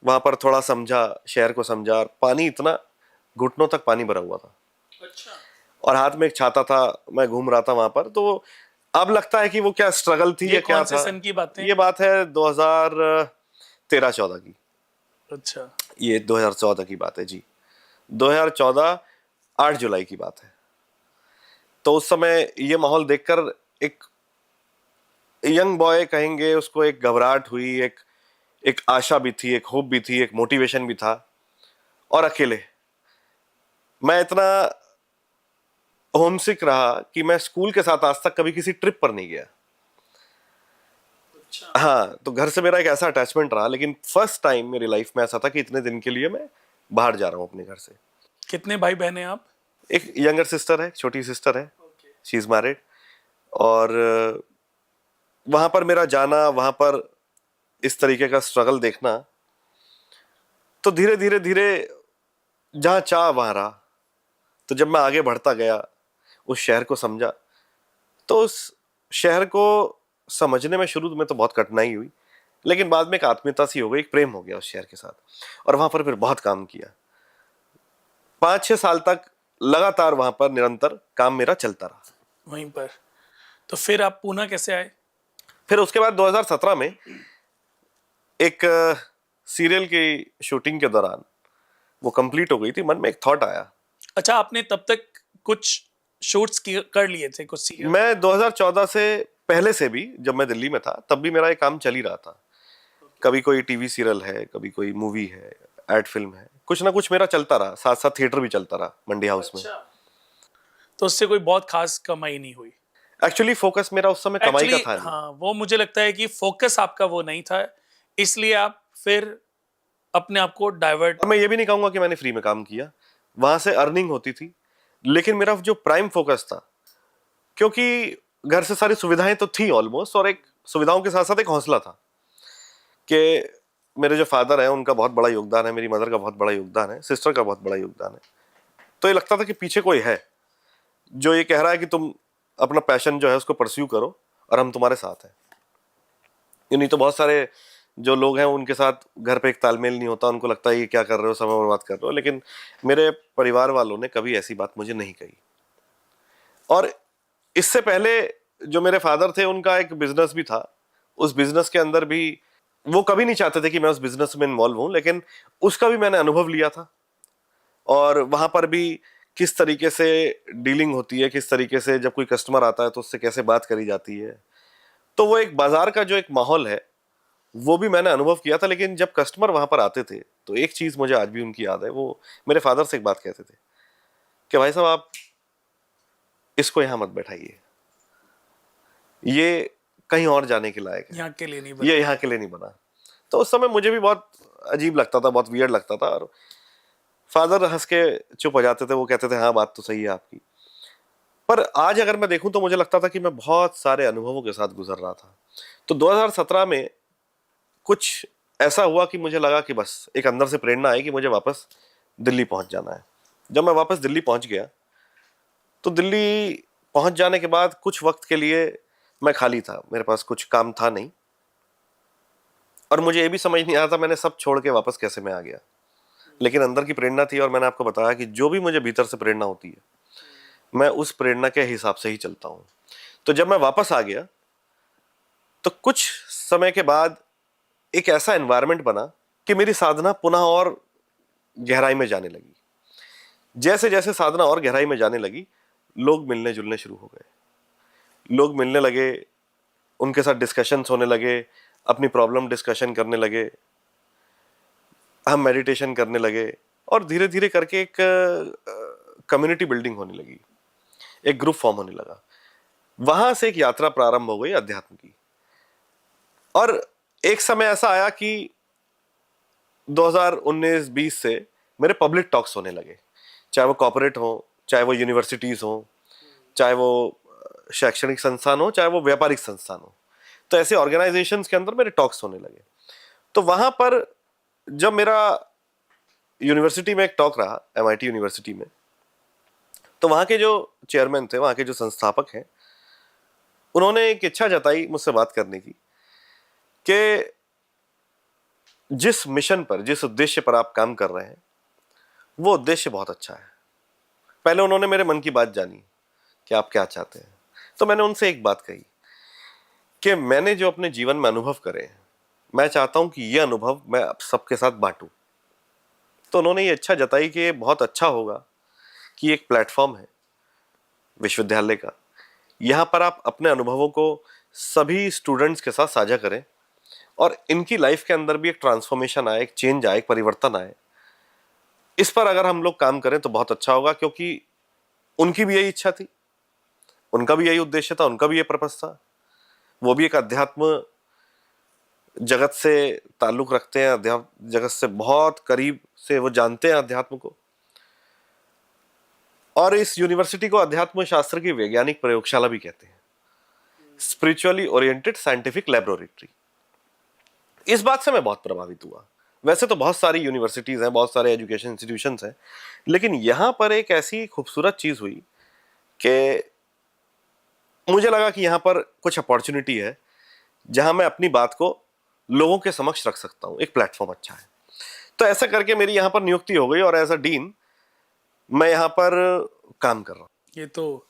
वहां पर थोड़ा समझा, शहर को समझा। पानी इतना, घुटनों तक पानी भरा हुआ था। अच्छा। और हाथ में एक छाता था, मैं घूम रहा था वहां पर। तो अब लगता है कि वो क्या स्ट्रगल थी या क्या कौन से था। सन की बात है? ये बात है 2013-14 की। अच्छा। ये 2014 की बात है जी। 2014 8 जुलाई की बात है। तो उस समय ये माहौल देखकर एक यंग बॉय कहेंगे उसको, एक घबराहट हुई, एक एक आशा भी थी, एक होप भी थी, एक मोटिवेशन भी था। और अकेले मैं इतना होमसिक रहा कि मैं स्कूल के साथ आज तक कभी किसी ट्रिप पर नहीं गया। हाँ, तो घर से मेरा एक ऐसा अटैचमेंट रहा, लेकिन फर्स्ट टाइम मेरी लाइफ में ऐसा था कि इतने दिन के लिए मैं बाहर जा रहा हूँ अपने घर से। कितने भाई बहन हैं आप? एक यंगर सिस्टर है, छोटी सिस्टर है, शी इज मैरिड। और वहां पर मेरा जाना, वहां पर इस तरीके का स्ट्रगल देखना, तो धीरे धीरे धीरे जहां चाह वहां रहा। तो जब मैं आगे बढ़ता गया, उस शहर को समझा, तो उस शहर को समझने में शुरू में तो बहुत कठिनाई हुई, लेकिन बाद में एक आत्मीयता सी हो गई, एक प्रेम हो गया उस शहर के साथ। और वहां पर फिर बहुत काम किया, 5-6 साल तक लगातार वहां पर निरंतर काम मेरा चलता रहा। वहीं पर। तो फिर आप पूना कैसे आए? फिर उसके बाद 2017 में एक सीरियल की शूटिंग के दौरान, वो कंप्लीट हो गई थी, मन में एक थॉट आया। अच्छा, आपने तब तक कुछ शूट्स कर लिए थे कुछ सीरियल? मैं 2014 से पहले से भी, जब मैं दिल्ली में था तब भी मेरा ये काम चल ही रहा था। कभी कोई टीवी सीरियल है, कभी कोई मूवी है, एड फिल्म है, कुछ ना कुछ मेरा चलता रहा। साथ साथ थिएटर भी चलता रहा मंडी हाउस में। तो उससे कोई बहुत खास कमाई नहीं हुई? एक्चुअली फोकस मेरा उस समय कमाई का एक्चुअली था नहीं। हाँ, वो मुझे लगता है कि फोकस आपका वो नहीं था, इसलिए आप फिर अपने आप को डाइवर्ट। और मैं ये भी नहीं कहूंगा कि मैंने फ्री में काम किया, वहां से अर्निंग होती थी, लेकिन मेरा जो प्राइम फोकस था, क्योंकि घर से सारी सुविधाएं तो थी ऑलमोस्ट, और एक सुविधाओं के साथ साथ एक हौसला था कि मेरे जो फादर हैं उनका बहुत बड़ा योगदान है, मेरी मदर का बहुत बड़ा योगदान है, सिस्टर का बहुत बड़ा योगदान है। तो ये लगता था कि पीछे कोई है जो ये कह रहा है कि तुम अपना पैशन जो है उसको परस्यू करो और हम तुम्हारे साथ हैं। ये नहीं तो बहुत सारे जो लोग हैं उनके साथ घर पे एक तालमेल नहीं होता, उनको लगता है ये क्या कर रहे हो, समय बर्बाद कर रहे हो। लेकिन मेरे परिवार वालों ने कभी ऐसी बात मुझे नहीं कही। और इससे पहले जो मेरे फादर थे उनका एक बिजनेस भी था, उस बिजनेस के अंदर भी वो कभी नहीं चाहते थे कि मैं उस बिजनेस में इन्वॉल्व हूं, लेकिन उसका भी मैंने अनुभव लिया था। और वहां पर भी किस तरीके से डीलिंग होती है, किस तरीके से जब कोई कस्टमर आता है तो उससे कैसे बात करी जाती है, तो वो एक बाजार का जो एक माहौल है वो भी मैंने अनुभव किया था। लेकिन जब कस्टमर वहां पर आते थे तो एक चीज मुझे आज भी उनकी याद है, वो मेरे फादर से एक बात कहते थे कि भाई साहब आप इसको यहां मत बैठाइए, ये कहीं और जाने के लायक है, यहाँ के लिए नहीं बना। ये यहाँ के लिए नहीं बना। तो उस समय मुझे भी बहुत अजीब लगता था, बहुत वियर्ड लगता था। और फादर हंस के चुप हो जाते थे, वो कहते थे हाँ बात तो सही है आपकी। पर आज अगर मैं देखूं तो मुझे लगता था कि मैं बहुत सारे अनुभवों के साथ गुजर रहा था। तो 2017 में कुछ ऐसा हुआ कि मुझे लगा कि बस एक अंदर से प्रेरणा आई कि मुझे वापस दिल्ली पहुंच जाना है। जब मैं वापस दिल्ली पहुंच गया तो दिल्ली पहुंच जाने के बाद कुछ वक्त के लिए मैं खाली था, मेरे पास कुछ काम था नहीं, और मुझे ये भी समझ नहीं आता मैंने सब छोड़ के वापस कैसे मैं आ गया। लेकिन अंदर की प्रेरणा थी, और मैंने आपको बताया कि जो भी मुझे भीतर से प्रेरणा होती है मैं उस प्रेरणा के हिसाब से ही चलता हूं। तो जब मैं वापस आ गया तो कुछ समय के बाद एक ऐसा एनवायरनमेंट बना कि मेरी साधना पुनः और गहराई में जाने लगी। जैसे जैसे साधना और गहराई में जाने लगी, लोग मिलने जुलने शुरू हो गए, लोग मिलने लगे, उनके साथ डिस्कशंस होने लगे, अपनी प्रॉब्लम डिस्कशन करने लगे, हम मेडिटेशन करने लगे, और धीरे धीरे करके एक कम्युनिटी बिल्डिंग होने लगी, एक ग्रुप फॉर्म होने लगा। वहां से एक यात्रा प्रारंभ हो गई अध्यात्म की। और एक समय ऐसा आया कि 2019-20 से मेरे पब्लिक टॉक्स होने लगे, चाहे वो कॉर्पोरेट हो, चाहे वो यूनिवर्सिटीज हो, चाहे वो शैक्षणिक संस्थान हो, चाहे वो व्यापारिक संस्थान हो। तो ऐसे ऑर्गेनाइजेशंस के अंदर मेरे टॉक्स होने लगे। तो वहां पर जब मेरा यूनिवर्सिटी में एक टॉक रहा, MIT यूनिवर्सिटी में, तो वहां के जो चेयरमैन थे, वहां के जो संस्थापक हैं, उन्होंने एक इच्छा जताई मुझसे बात करने की कि जिस मिशन पर, जिस उद्देश्य पर आप काम कर रहे हैं वो उद्देश्य बहुत अच्छा है। पहले उन्होंने मेरे मन की बात जानी कि आप क्या चाहते हैं। तो मैंने उनसे एक बात कही कि मैंने जो अपने जीवन में अनुभव करे हैं, मैं चाहता हूं कि ये अनुभव मैं सबके साथ बांटूं। तो उन्होंने ये इच्छा जताई कि ये बहुत अच्छा होगा कि एक प्लेटफॉर्म है विश्वविद्यालय का, यहां पर आप अपने अनुभवों को सभी स्टूडेंट्स के साथ साझा करें, और इनकी लाइफ के अंदर भी एक ट्रांसफॉर्मेशन आए, एक चेंज आए, एक परिवर्तन आए, इस पर अगर हम लोग काम करें तो बहुत अच्छा होगा, क्योंकि उनकी भी यही इच्छा थी, उनका भी यही उद्देश्य था, उनका भी ये पर्पस था। वो भी एक अध्यात्म जगत से ताल्लुक रखते हैं, अध्यात्म जगत से बहुत करीब से वो जानते हैं अध्यात्म को। और इस यूनिवर्सिटी को अध्यात्म शास्त्र की वैज्ञानिक प्रयोगशाला भी कहते हैं, स्पिरिचुअली ओरिएंटेड साइंटिफिक लैबोरेटरी। इस बात से मैं बहुत प्रभावित हुआ। वैसे तो बहुत सारी यूनिवर्सिटीज हैं, बहुत सारे एजुकेशन इंस्टीट्यूशंस हैं, लेकिन यहां पर एक ऐसी खूबसूरत चीज हुई कि मुझे लगा कि यहां पर कुछ अपॉर्चुनिटी है जहां मैं अपनी बात को लोगों के समक्ष रख सकता हूं, एक प्लेटफॉर्म अच्छा है। तो ऐसा करके मेरी यहां पर नियुक्ति हो गई और एज अ डीन मैं यहां पर काम कर रहा हूं। ये तो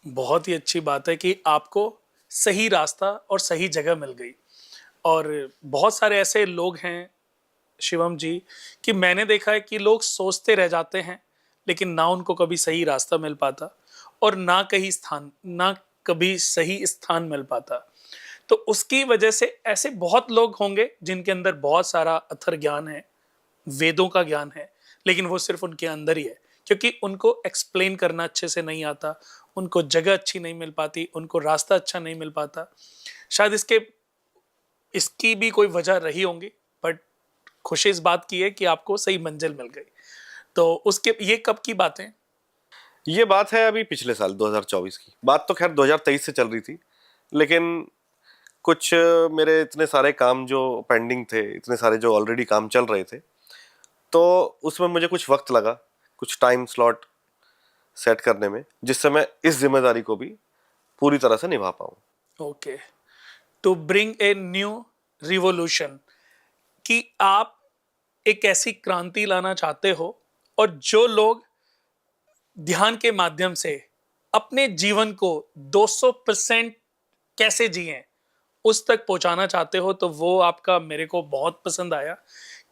बहुत ही अच्छी बात है कि आपको सही रास्ता और सही जगह मिल गई। और बहुत सारे ऐसे लोग हैं शिवम जी कि मैंने देखा है कि लोग सोचते रह जाते हैं, लेकिन ना उनको कभी सही रास्ता मिल पाता और ना कभी सही स्थान मिल पाता। तो उसकी वजह से ऐसे बहुत लोग होंगे जिनके अंदर बहुत सारा अथर ज्ञान है, वेदों का ज्ञान है, लेकिन वो सिर्फ उनके अंदर ही है, क्योंकि उनको एक्सप्लेन करना अच्छे से नहीं आता, उनको जगह अच्छी नहीं मिल पाती, उनको रास्ता अच्छा नहीं मिल पाता। शायद इसकी भी कोई वजह रही होंगी, बट खुशी इस बात की है कि आपको सही मंजिल मिल गई। तो उसके ये कब की बात है? ये बात है अभी पिछले साल 2024 की बात। तो खैर 2023 से चल रही थी, लेकिन कुछ मेरे इतने सारे काम जो पेंडिंग थे, इतने सारे जो ऑलरेडी काम चल रहे थे, तो उसमें मुझे कुछ वक्त लगा, कुछ टाइम स्लॉट सेट करने में, जिससे मैं इस जिम्मेदारी को भी पूरी तरह से निभा पाऊं। Okay, to bring a new revolution, कि आप एक ऐसी क्रांति लाना चाहते हो और जो लोग ध्यान के माध्यम से अपने जीवन को 200% कैसे जिए उस तक पहुंचाना चाहते हो, तो वो आपका मेरे को बहुत पसंद आया।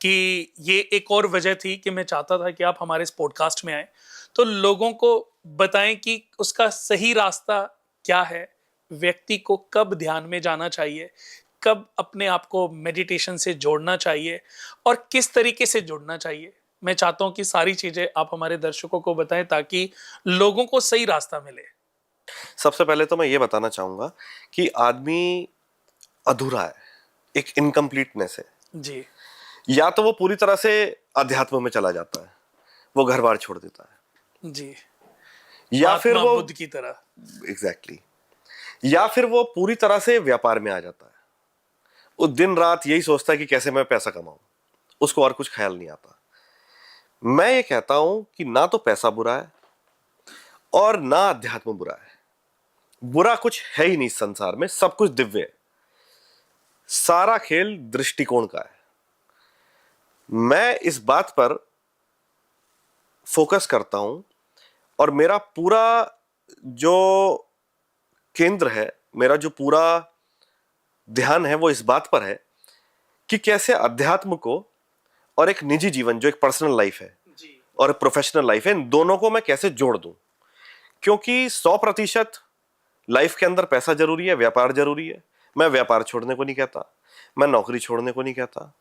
कि ये एक और वजह थी कि मैं चाहता था कि आप हमारे इस पॉडकास्ट में आए, तो लोगों को बताएं कि उसका सही रास्ता क्या है, व्यक्ति को कब ध्यान में जाना चाहिए, कब अपने आप को मेडिटेशन से जोड़ना चाहिए और किस तरीके से जुड़ना चाहिए। मैं चाहता हूं कि सारी चीजें आप हमारे दर्शकों को बताएं ताकि लोगों को सही रास्ता मिले। सबसे पहले तो मैं ये बताना चाहूंगा कि आदमी अधूरा है, एक इनकम्प्लीटनेस है। जी। या तो वो पूरी तरह से अध्यात्म में चला जाता है, वो घर बार छोड़ देता है, जी। या फिर महात्मा वो बुद्ध की तरह। एग्जैक्टली या फिर वो पूरी तरह से व्यापार में आ जाता है। वो दिन रात यही सोचता है कि कैसे मैं पैसा कमाऊं, उसको और कुछ ख्याल नहीं आता। मैं ये कहता हूं कि ना तो पैसा बुरा है और ना अध्यात्म बुरा है। बुरा कुछ है ही नहीं इस संसार में, सब कुछ दिव्य है। सारा खेल दृष्टिकोण का है। मैं इस बात पर फोकस करता हूं और मेरा पूरा जो केंद्र है, मेरा जो पूरा ध्यान है, वो इस बात पर है कि कैसे अध्यात्म को और एक निजी जीवन जो एक पर्सनल लाइफ है जी। और प्रोफेशनल लाइफ है, इन दोनों को मैं कैसे जोड़ दूं। क्योंकि 100% लाइफ के अंदर पैसा जरूरी है, व्यापार जरूरी है। मैं व्यापार छोड़ने को नहीं कहता, मैं नौकरी छोड़ने को नहीं कहता।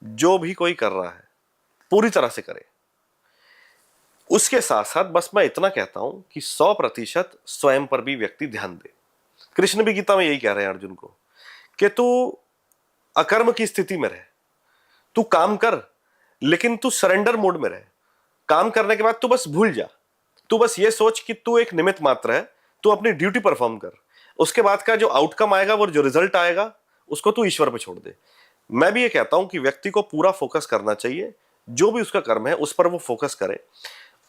जो भी कोई कर रहा है पूरी तरह से करे। उसके साथ साथ बस मैं इतना कहता हूं कि 100% स्वयं पर भी व्यक्ति ध्यान दे। कृष्ण भी गीता में यही कह रहे हैं अर्जुन को कि तू अकर्म की स्थिति में रहे, तू काम कर, लेकिन तू सरेंडर मोड में रहे। काम करने के बाद तू बस भूल जा, तू बस ये सोच कि तू एक निमित्त मात्र है, तू अपनी ड्यूटी परफॉर्म कर। उसके बाद का जो आउटकम आएगा, वो जो रिजल्ट आएगा, उसको तू ईश्वर पे छोड़ दे। मैं भी ये कहता हूं कि व्यक्ति को पूरा फोकस करना चाहिए, जो भी उसका कर्म है उस पर वो फोकस करे,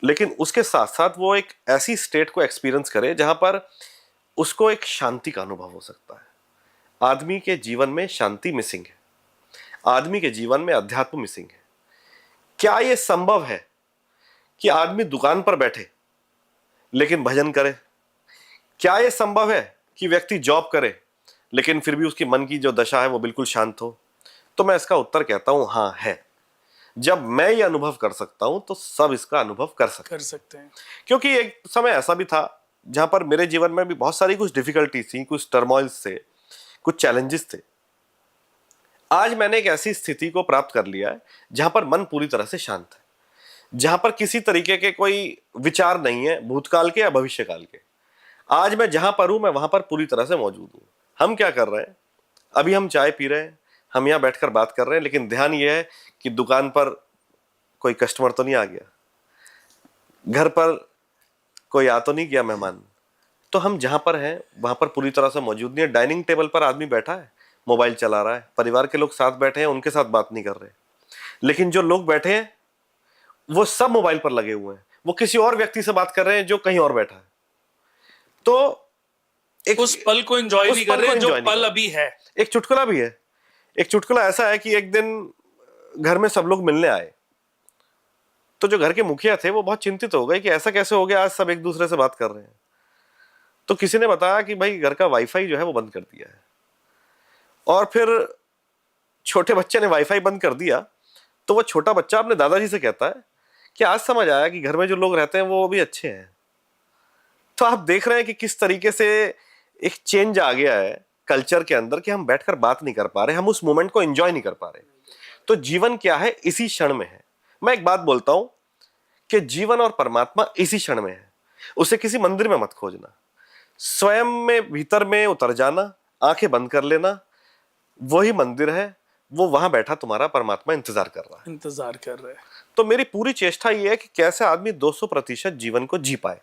लेकिन उसके साथ साथ वो एक ऐसी स्टेट को एक्सपीरियंस करे जहां पर उसको एक शांति का अनुभव हो सकता है। आदमी के जीवन में शांति मिसिंग है, आदमी के जीवन में अध्यात्म मिसिंग है। क्या यह संभव है कि आदमी दुकान पर बैठे लेकिन भजन करे? क्या यह संभव है कि व्यक्ति जॉब करे लेकिन फिर भी उसकी मन की जो दशा है वो बिल्कुल शांत हो? तो मैं इसका उत्तर कहता हूं, हां है। जब मैं ये अनुभव कर सकता हूं तो सब इसका अनुभव कर सकते हैं। क्योंकि एक समय ऐसा भी था जहां पर मेरे जीवन में भी बहुत सारी कुछ डिफिकल्टीज थी, कुछ टर्मोइल्स थे, कुछ चैलेंजेस थे। आज मैंने एक ऐसी स्थिति को प्राप्त कर लिया है जहां पर मन पूरी तरह से शांत है, जहां पर किसी तरीके के कोई विचार नहीं है भूतकाल के या भविष्यकाल के। आज मैं जहां पर हूं मैं वहां पर पूरी तरह से मौजूद हूं। हम क्या कर रहे हैं? अभी हम चाय पी रहे हैं, हम यहां बैठकर बात कर रहे हैं, लेकिन ध्यान यह है कि दुकान पर कोई कस्टमर तो नहीं आ गया, घर पर कोई आ तो नहीं गया मेहमान। तो हम जहां पर हैं वहां पर पूरी तरह से मौजूद नहीं है। डाइनिंग टेबल पर आदमी बैठा है, मोबाइल चला रहा है, परिवार के लोग साथ बैठे हैं, उनके साथ बात नहीं कर रहे। लेकिन जो लोग बैठे हैं वो सब मोबाइल पर लगे हुए हैं, वो किसी और व्यक्ति से बात कर रहे हैं जो कहीं और बैठा है। तो एक उस पल को एंजॉय नहीं कर रहे जो पल अभी है। एक चुटकुला भी है। एक चुटकुला ऐसा है कि एक दिन घर में सब लोग मिलने आए, तो जो घर के मुखिया थे वो बहुत चिंतित हो गए कि ऐसा कैसे हो गया, आज सब एक दूसरे से बात कर रहे हैं। तो किसी ने बताया कि भाई घर का वाईफाई जो है वो बंद कर दिया है। और फिर छोटे बच्चे ने वाईफाई बंद कर दिया, तो वो छोटा बच्चा अपने दादाजी से कहता है कि आज समझ आया कि घर में जो लोग रहते हैं वो भी अच्छे हैं। तो आप देख रहे हैं कि किस तरीके से एक चेंज आ गया है कल्चर के अंदर कि हम बैठकर बात नहीं कर पा रहे, हम उस मोमेंट को एंजॉय नहीं कर पा रहे। तो जीवन क्या है? इसी क्षण में है। मैं एक बात बोलता हूं कि जीवन और परमात्मा इसी क्षण में है। उसे किसी मंदिर में मत खोजना, स्वयं में भीतर में उतर जाना, आंखें बंद कर लेना, वही मंदिर है, वो वहां बैठा तुम्हारा परमात्मा इंतजार कर रहा है। इंतजार कर रहे हैं। तो मेरी पूरी चेष्टा ये है कि कैसे आदमी 200% जीवन को जी पाए,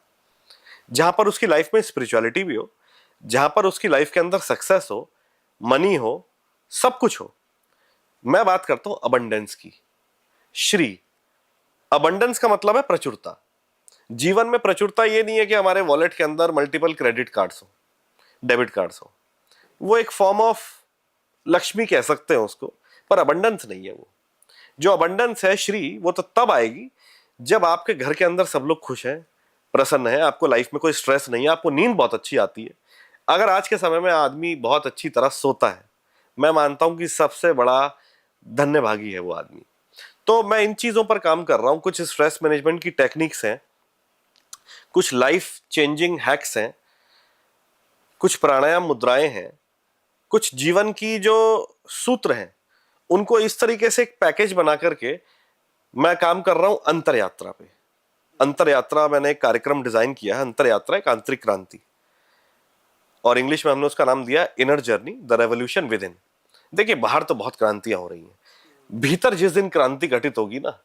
जहां पर उसकी लाइफ में स्पिरिचुअलिटी भी हो, जहां पर उसकी लाइफ के अंदर सक्सेस हो, मनी हो, सब कुछ हो। मैं बात करता हूं अबंडेंस की। श्री अबंडेंस का मतलब है प्रचुरता। जीवन में प्रचुरता ये नहीं है कि हमारे वॉलेट के अंदर मल्टीपल क्रेडिट कार्ड्स हो, डेबिट कार्ड्स हो। वो एक फॉर्म ऑफ लक्ष्मी कह सकते हैं उसको, पर अबंडेंस नहीं है वो। जो अबंडेंस है श्री, वो तो तब आएगी जब आपके घर के अंदर सब लोग खुश हैं, प्रसन्न है, आपको लाइफ में कोई स्ट्रेस नहीं है, आपको नींद बहुत अच्छी आती है। अगर आज के समय में आदमी बहुत अच्छी तरह सोता है, मैं मानता हूं कि सबसे बड़ा धन्यभागी है वो आदमी। तो मैं इन चीजों पर काम कर रहा हूं। कुछ स्ट्रेस मैनेजमेंट की टेक्निक्स हैं, कुछ लाइफ चेंजिंग हैक्स हैं, कुछ प्राणायाम मुद्राएं हैं, कुछ जीवन की जो सूत्र हैं, उनको इस तरीके से एक पैकेज बना करके मैं काम कर रहा हूं अंतर यात्रा पे। अंतर यात्रा मैंने एक कार्यक्रम डिजाइन किया है, अंतर यात्रा एक आंतरिक क्रांति, और इंग्लिश में हमने उसका नाम दिया inner journey the revolution with in. देखिए, बाहर तो बहुत क्रांतियां हो रही हैं, भीतर जिस दिन क्रांति घटित होगी ना,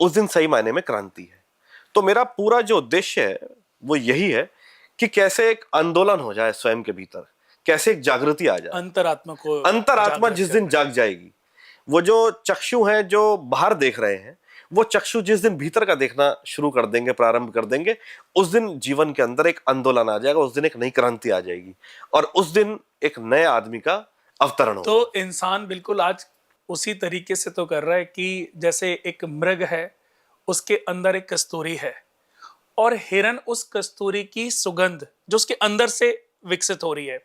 उस दिन सही मायने में क्रांति है। तो मेरा पूरा जो उद्देश्य है वो यही है कि कैसे एक आंदोलन हो जाए स्वयं के भीतर, कैसे एक जागृति आ जाए। अंतरात्मा को अंतरात्मा जागृत जिस दिन करना। जाग जाएगी, वो जो चक्षु हैं जो बाहर देख रहे हैं, वो चक्षु जिस दिन भीतर का देखना शुरू कर देंगे, प्रारंभ कर देंगे, उस दिन जीवन के अंदर एक आंदोलन आ जाएगा, उस दिन एक नई क्रांति आ जाएगी, और उस दिन एक नए आदमी का अवतरण होगा। तो इंसान बिल्कुल आज उसी तरीके से तो कर रहा है कि जैसे एक मृग है, उसके अंदर एक कस्तूरी है, और हिरन उस कस्तूरी की सुगंध जो उसके अंदर से विकसित हो रही है,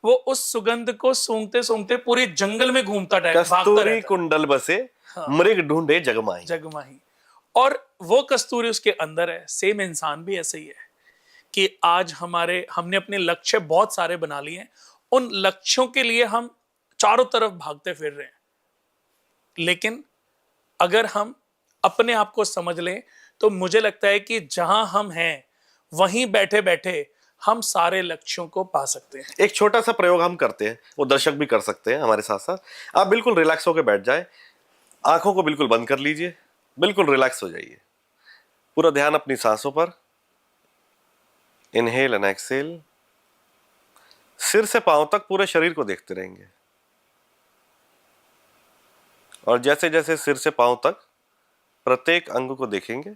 वो उस सुगंध को सूंघते सूंघते पूरे जंगल में घूमता भागता कस्तूरी रहता कुंडल बसे, हाँ। मृग ढूंढे जगमाही। जगमाही। और वो कस्तूरी उसके अंदर है। सेम इंसान भी ऐसे ही है कि आज हमने अपने लक्ष्य बहुत सारे बना लिए हैं, उन लक्ष्यों के लिए हम चारों तरफ भागते फिर रहे हैं, लेकिन अगर हम अपने आप को समझ लें तो मुझे लगता है कि जहां हम हैं वहीं बैठे बैठे हम सारे लक्ष्यों को पा सकते हैं। एक छोटा सा प्रयोग हम करते हैं, वो दर्शक भी कर सकते हैं हमारे साथ साथ। आप बिल्कुल रिलैक्स होकर बैठ जाए, आंखों को बिल्कुल बंद कर लीजिए, बिल्कुल रिलैक्स हो जाइए, पूरा ध्यान अपनी सांसों पर। Inhale and exhale. सिर से पांव तक पूरे शरीर को देखते रहेंगे, और जैसे जैसे सिर से पांव तक प्रत्येक अंग को देखेंगे,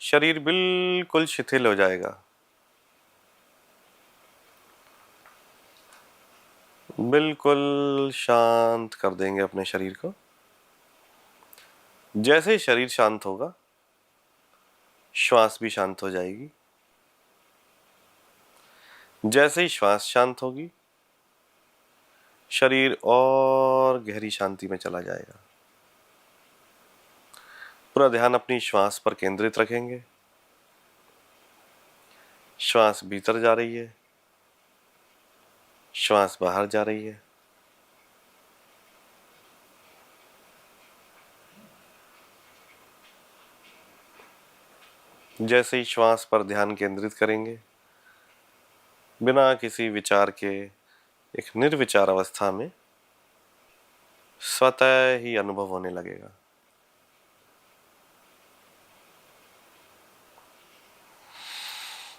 शरीर बिल्कुल शिथिल हो जाएगा, बिल्कुल शांत कर देंगे अपने शरीर को। जैसे ही शरीर शांत होगा, श्वास भी शांत हो जाएगी। जैसे ही श्वास शांत होगी, शरीर और गहरी शांति में चला जाएगा। पूरा ध्यान अपनी श्वास पर केंद्रित रखेंगे। श्वास भीतर जा रही है, श्वास बाहर जा रही है। जैसे ही श्वास पर ध्यान केंद्रित करेंगे, बिना किसी विचार के एक निर्विचार अवस्था में स्वतः ही अनुभव होने लगेगा।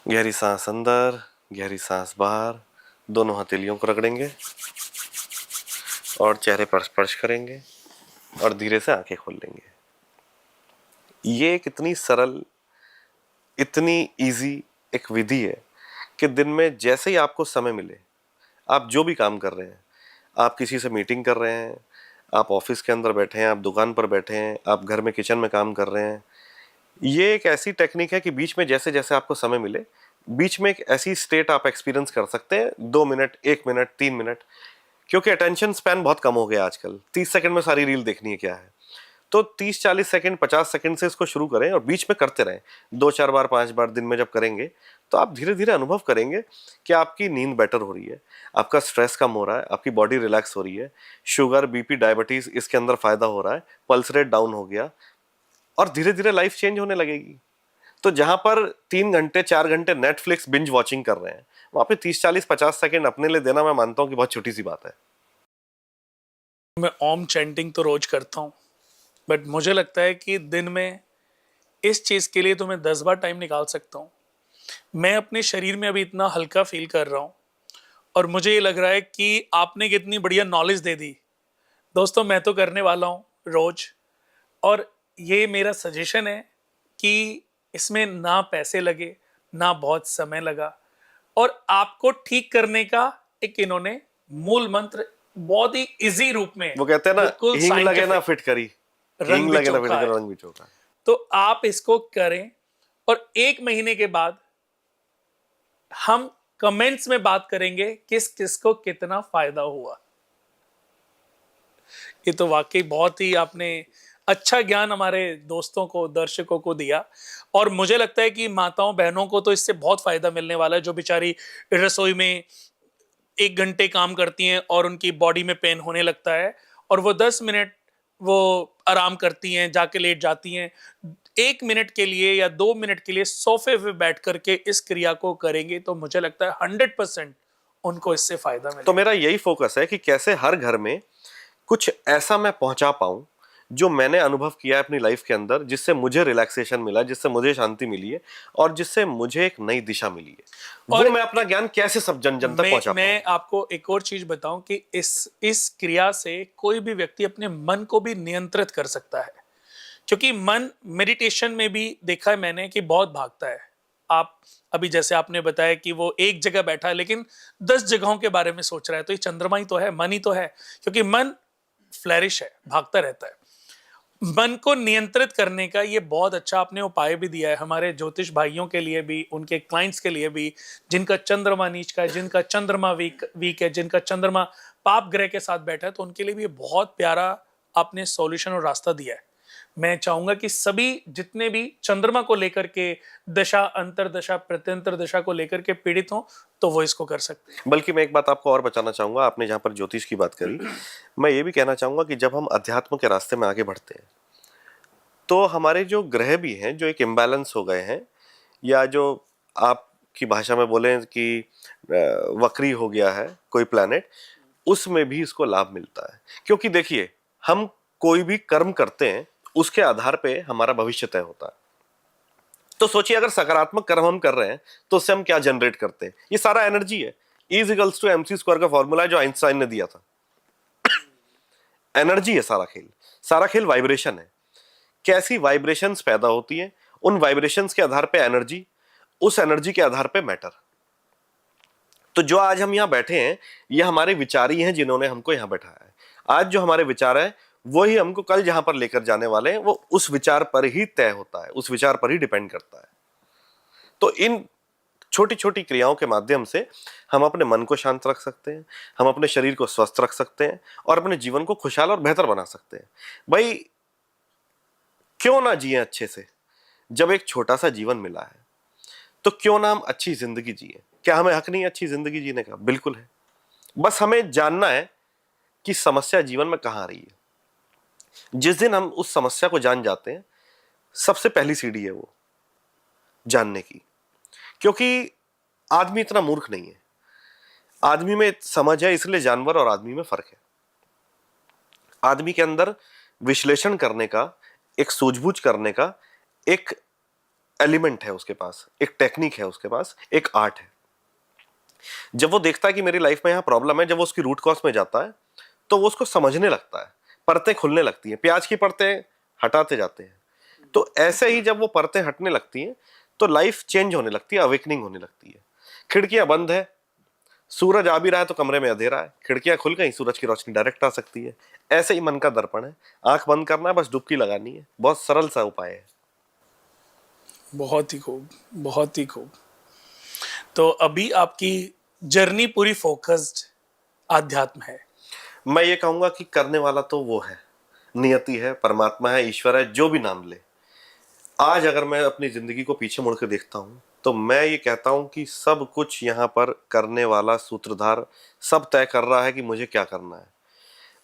गहरी सांस अंदर, गहरी सांस बाहर, दोनों हथेलियों को रगड़ेंगे और चेहरे पर स्पर्श करेंगे और धीरे से आंखें खोल लेंगे। ये एक इतनी सरल, इतनी इजी एक विधि है कि दिन में जैसे ही आपको समय मिले, आप जो भी काम कर रहे हैं, आप किसी से मीटिंग कर रहे हैं, आप ऑफिस के अंदर बैठे हैं, आप दुकान पर बैठे हैं, आप घर में किचन में काम कर रहे हैं, ये एक ऐसी टेक्निक है कि बीच में जैसे जैसे आपको समय मिले, बीच में एक ऐसी स्टेट आप एक्सपीरियंस कर सकते हैं, 2 मिनट, 1 मिनट, 3 मिनट, क्योंकि अटेंशन स्पैन बहुत कम हो गया आजकल। 30 सेकंड में सारी रील देखनी है क्या है, तो 30-40 सेकंड, 50 सेकंड से इसको शुरू करें और बीच में करते रहें। 2-4 बार, 5 बार दिन में जब करेंगे तो आप धीरे धीरे अनुभव करेंगे कि आपकी नींद बेटर हो रही है, आपका स्ट्रेस कम हो रहा है, आपकी बॉडी रिलैक्स हो रही है, शुगर, बीपी, डायबिटीज इसके अंदर फायदा हो रहा है, पल्स रेट डाउन हो गया और धीरे धीरे लाइफ चेंज होने लगेगी। तो जहां पर 3 घंटे 4 घंटे नेटफ्लिक्स बिंज वॉचिंग कर रहे हैं, वहां पे 30-40-50 सेकंड अपने लिए देना, मैं मानता हूं कि बहुत छोटी सी बात है। मैं ओम चैंटिंग तो रोज करता हूँ, बट मुझे लगता है कि दिन में इस चीज के लिए तो मैं 10 बार टाइम निकाल सकता हूँ। मैं अपने शरीर में अभी इतना हल्का फील कर रहा हूँ और मुझे ये लग रहा है कि आपने कितनी बढ़िया नॉलेज दे दी। दोस्तों, मैं तो करने वाला हूँ रोज, और ये मेरा सजेशन है कि इसमें ना पैसे लगे, ना बहुत समय लगा, और आपको ठीक करने का एक इन्होंने मूल मंत्र बहुत ही इजी रूप में, वो कहते हैं ना, बिल्कुल हींग लगे ना साइंटिफिक, फिट करी, रंग हींग भी लगे ना फिट चोखा करी, है। रंग भी चौका। तो आप इसको करें और 1 महीने के बाद हम कमेंट्स में बात करेंगे किस किस को कितना फायदा हुआ। ये तो वाकई बहुत ही आपने अच्छा ज्ञान हमारे दोस्तों को, दर्शकों को दिया, और मुझे लगता है कि माताओं बहनों को तो इससे बहुत फायदा मिलने वाला है, जो बेचारी रसोई में 1 घंटे काम करती हैं और उनकी बॉडी में पेन होने लगता है और वो 10 मिनट वो आराम करती हैं, जाके लेट जाती हैं। 1 मिनट के लिए या 2 मिनट के लिए सोफे पे बैठ करके इस क्रिया को करेंगे तो मुझे लगता है 100% उनको इससे फायदा तो मिलेगा। मेरा यही फोकस है कि कैसे हर घर में कुछ ऐसा मैं पहुंचा पाऊं जो मैंने अनुभव किया है अपनी लाइफ के अंदर, जिससे मुझे रिलैक्सेशन मिला, जिससे मुझे शांति मिली है और जिससे मुझे एक नई दिशा मिली है, और वो मैं अपना ज्ञान कैसे सब जन जन तक पहुंचा पाऊं। मैं आपको एक और चीज बताऊं कि इस क्रिया से कोई भी व्यक्ति अपने मन को भी नियंत्रित कर सकता है, क्योंकि मन मेडिटेशन में भी देखा है मैंने कि बहुत भागता है। आप अभी जैसे आपने बताया कि वो एक जगह बैठा है लेकिन 10 जगहों के बारे में सोच रहा है, तो ये चंद्रमा ही तो है, मन ही तो है, क्योंकि मन फ्लैरिश है, भागता रहता है। मन को नियंत्रित करने का ये बहुत अच्छा आपने उपाय भी दिया है हमारे ज्योतिष भाइयों के लिए भी, उनके क्लाइंट्स के लिए भी, जिनका चंद्रमा नीच का है, जिनका चंद्रमा वीक वीक है, जिनका चंद्रमा पाप ग्रह के साथ बैठा है, तो उनके लिए भी ये बहुत प्यारा आपने सॉल्यूशन और रास्ता दिया है। मैं चाहूंगा कि सभी जितने भी चंद्रमा को लेकर के दशा, अंतरदशा, प्रत्यंतर दशा को लेकर के पीड़ित हों, तो वो इसको कर सकते हैं। बल्कि मैं एक बात आपको और बताना चाहूंगा, आपने जहां पर ज्योतिष की बात करी, मैं ये भी कहना चाहूंगा कि जब हम अध्यात्म के रास्ते में आगे बढ़ते हैं तो हमारे जो ग्रह भी हैं जो एक इम्बैलेंस हो गए हैं, या जो आपकी भाषा में बोलें कि वक्री हो गया है कोई प्लैनेट, उसमें भी इसको लाभ मिलता है। क्योंकि देखिए, हम कोई भी कर्म करते हैं उसके आधार पे हमारा भविष्य तय होता है। तो सोचिए, अगर सकारात्मक कर्म हम कर रहे हैं तो उससे हम क्या जनरेट करते हैं, ये सारा एनर्जी है। E=mc² का फॉर्मूला है जो आइंस्टाइन ने दिया था। एनर्जी है सारा खेल, सारा खेल वाइब्रेशन है। कैसी वाइब्रेशंस पैदा होती हैं, उन वाइब्रेशंस के आधार पे एनर्जी, उस एनर्जी के आधार पे मैटर। तो जो आज हम यहां बैठे हैं, ये हमारे विचार ही हैं जिन्होंने हमको यहां बैठाया है। आज जो हमारे विचार है वो ही हमको कल जहां पर लेकर जाने वाले हैं, वो उस विचार पर ही तय होता है, उस विचार पर ही डिपेंड करता है। तो इन छोटी छोटी क्रियाओं के माध्यम से हम अपने मन को शांत रख सकते हैं, हम अपने शरीर को स्वस्थ रख सकते हैं और अपने जीवन को खुशहाल और बेहतर बना सकते हैं। भाई, क्यों ना जिए अच्छे से? जब एक छोटा सा जीवन मिला है तो क्यों ना हम अच्छी जिंदगी जिए? क्या हमें हक नहीं है अच्छी जिंदगी जीने का? बिल्कुल है। बस हमें जानना है कि समस्या जीवन में कहां आ रही है। जिस दिन हम उस समस्या को जान जाते हैं, सबसे पहली सीढ़ी है वो, जानने की, क्योंकि आदमी इतना मूर्ख नहीं है। आदमी में समझ है, इसलिए जानवर और आदमी में फर्क है। आदमी के अंदर विश्लेषण करने का, एक सूझबूझ करने का एक एलिमेंट है उसके पास, एक टेक्निक है उसके पास, एक आर्ट है। जब वो देखता है कि मेरी लाइफ में यहां प्रॉब्लम है, जब वो उसकी रूट कॉज में जाता है तो वो उसको समझने लगता है, परतें खुलने लगती हैं, प्याज की परतें हटाते जाते हैं। तो ऐसे ही जब वो परतें हटने लगती हैं तो लाइफ चेंज होने लगती है, अवेकनिंग होने लगती है। खिड़कियां बंद है, सूरज आ भी रहा है तो कमरे में अंधेरा है, खिड़कियां खुल गई, सूरज की रोशनी डायरेक्ट आ सकती है। ऐसे ही मन का दर्पण है, आंख बंद करना है, बस डुबकी लगानी है। बहुत सरल सा उपाय है। बहुत ही खूब, बहुत ही खूब। तो अभी आपकी जर्नी पूरी फोकस्ड आध्यात्म है। मैं ये कहूंगा कि करने वाला तो वो है, नियति है, परमात्मा है, ईश्वर है, जो भी नाम ले। आज अगर मैं अपनी जिंदगी को पीछे मुड़ के देखता हूं तो मैं ये कहता हूं कि सब कुछ यहां पर करने वाला, सूत्रधार, सब तय कर रहा है कि मुझे क्या करना है।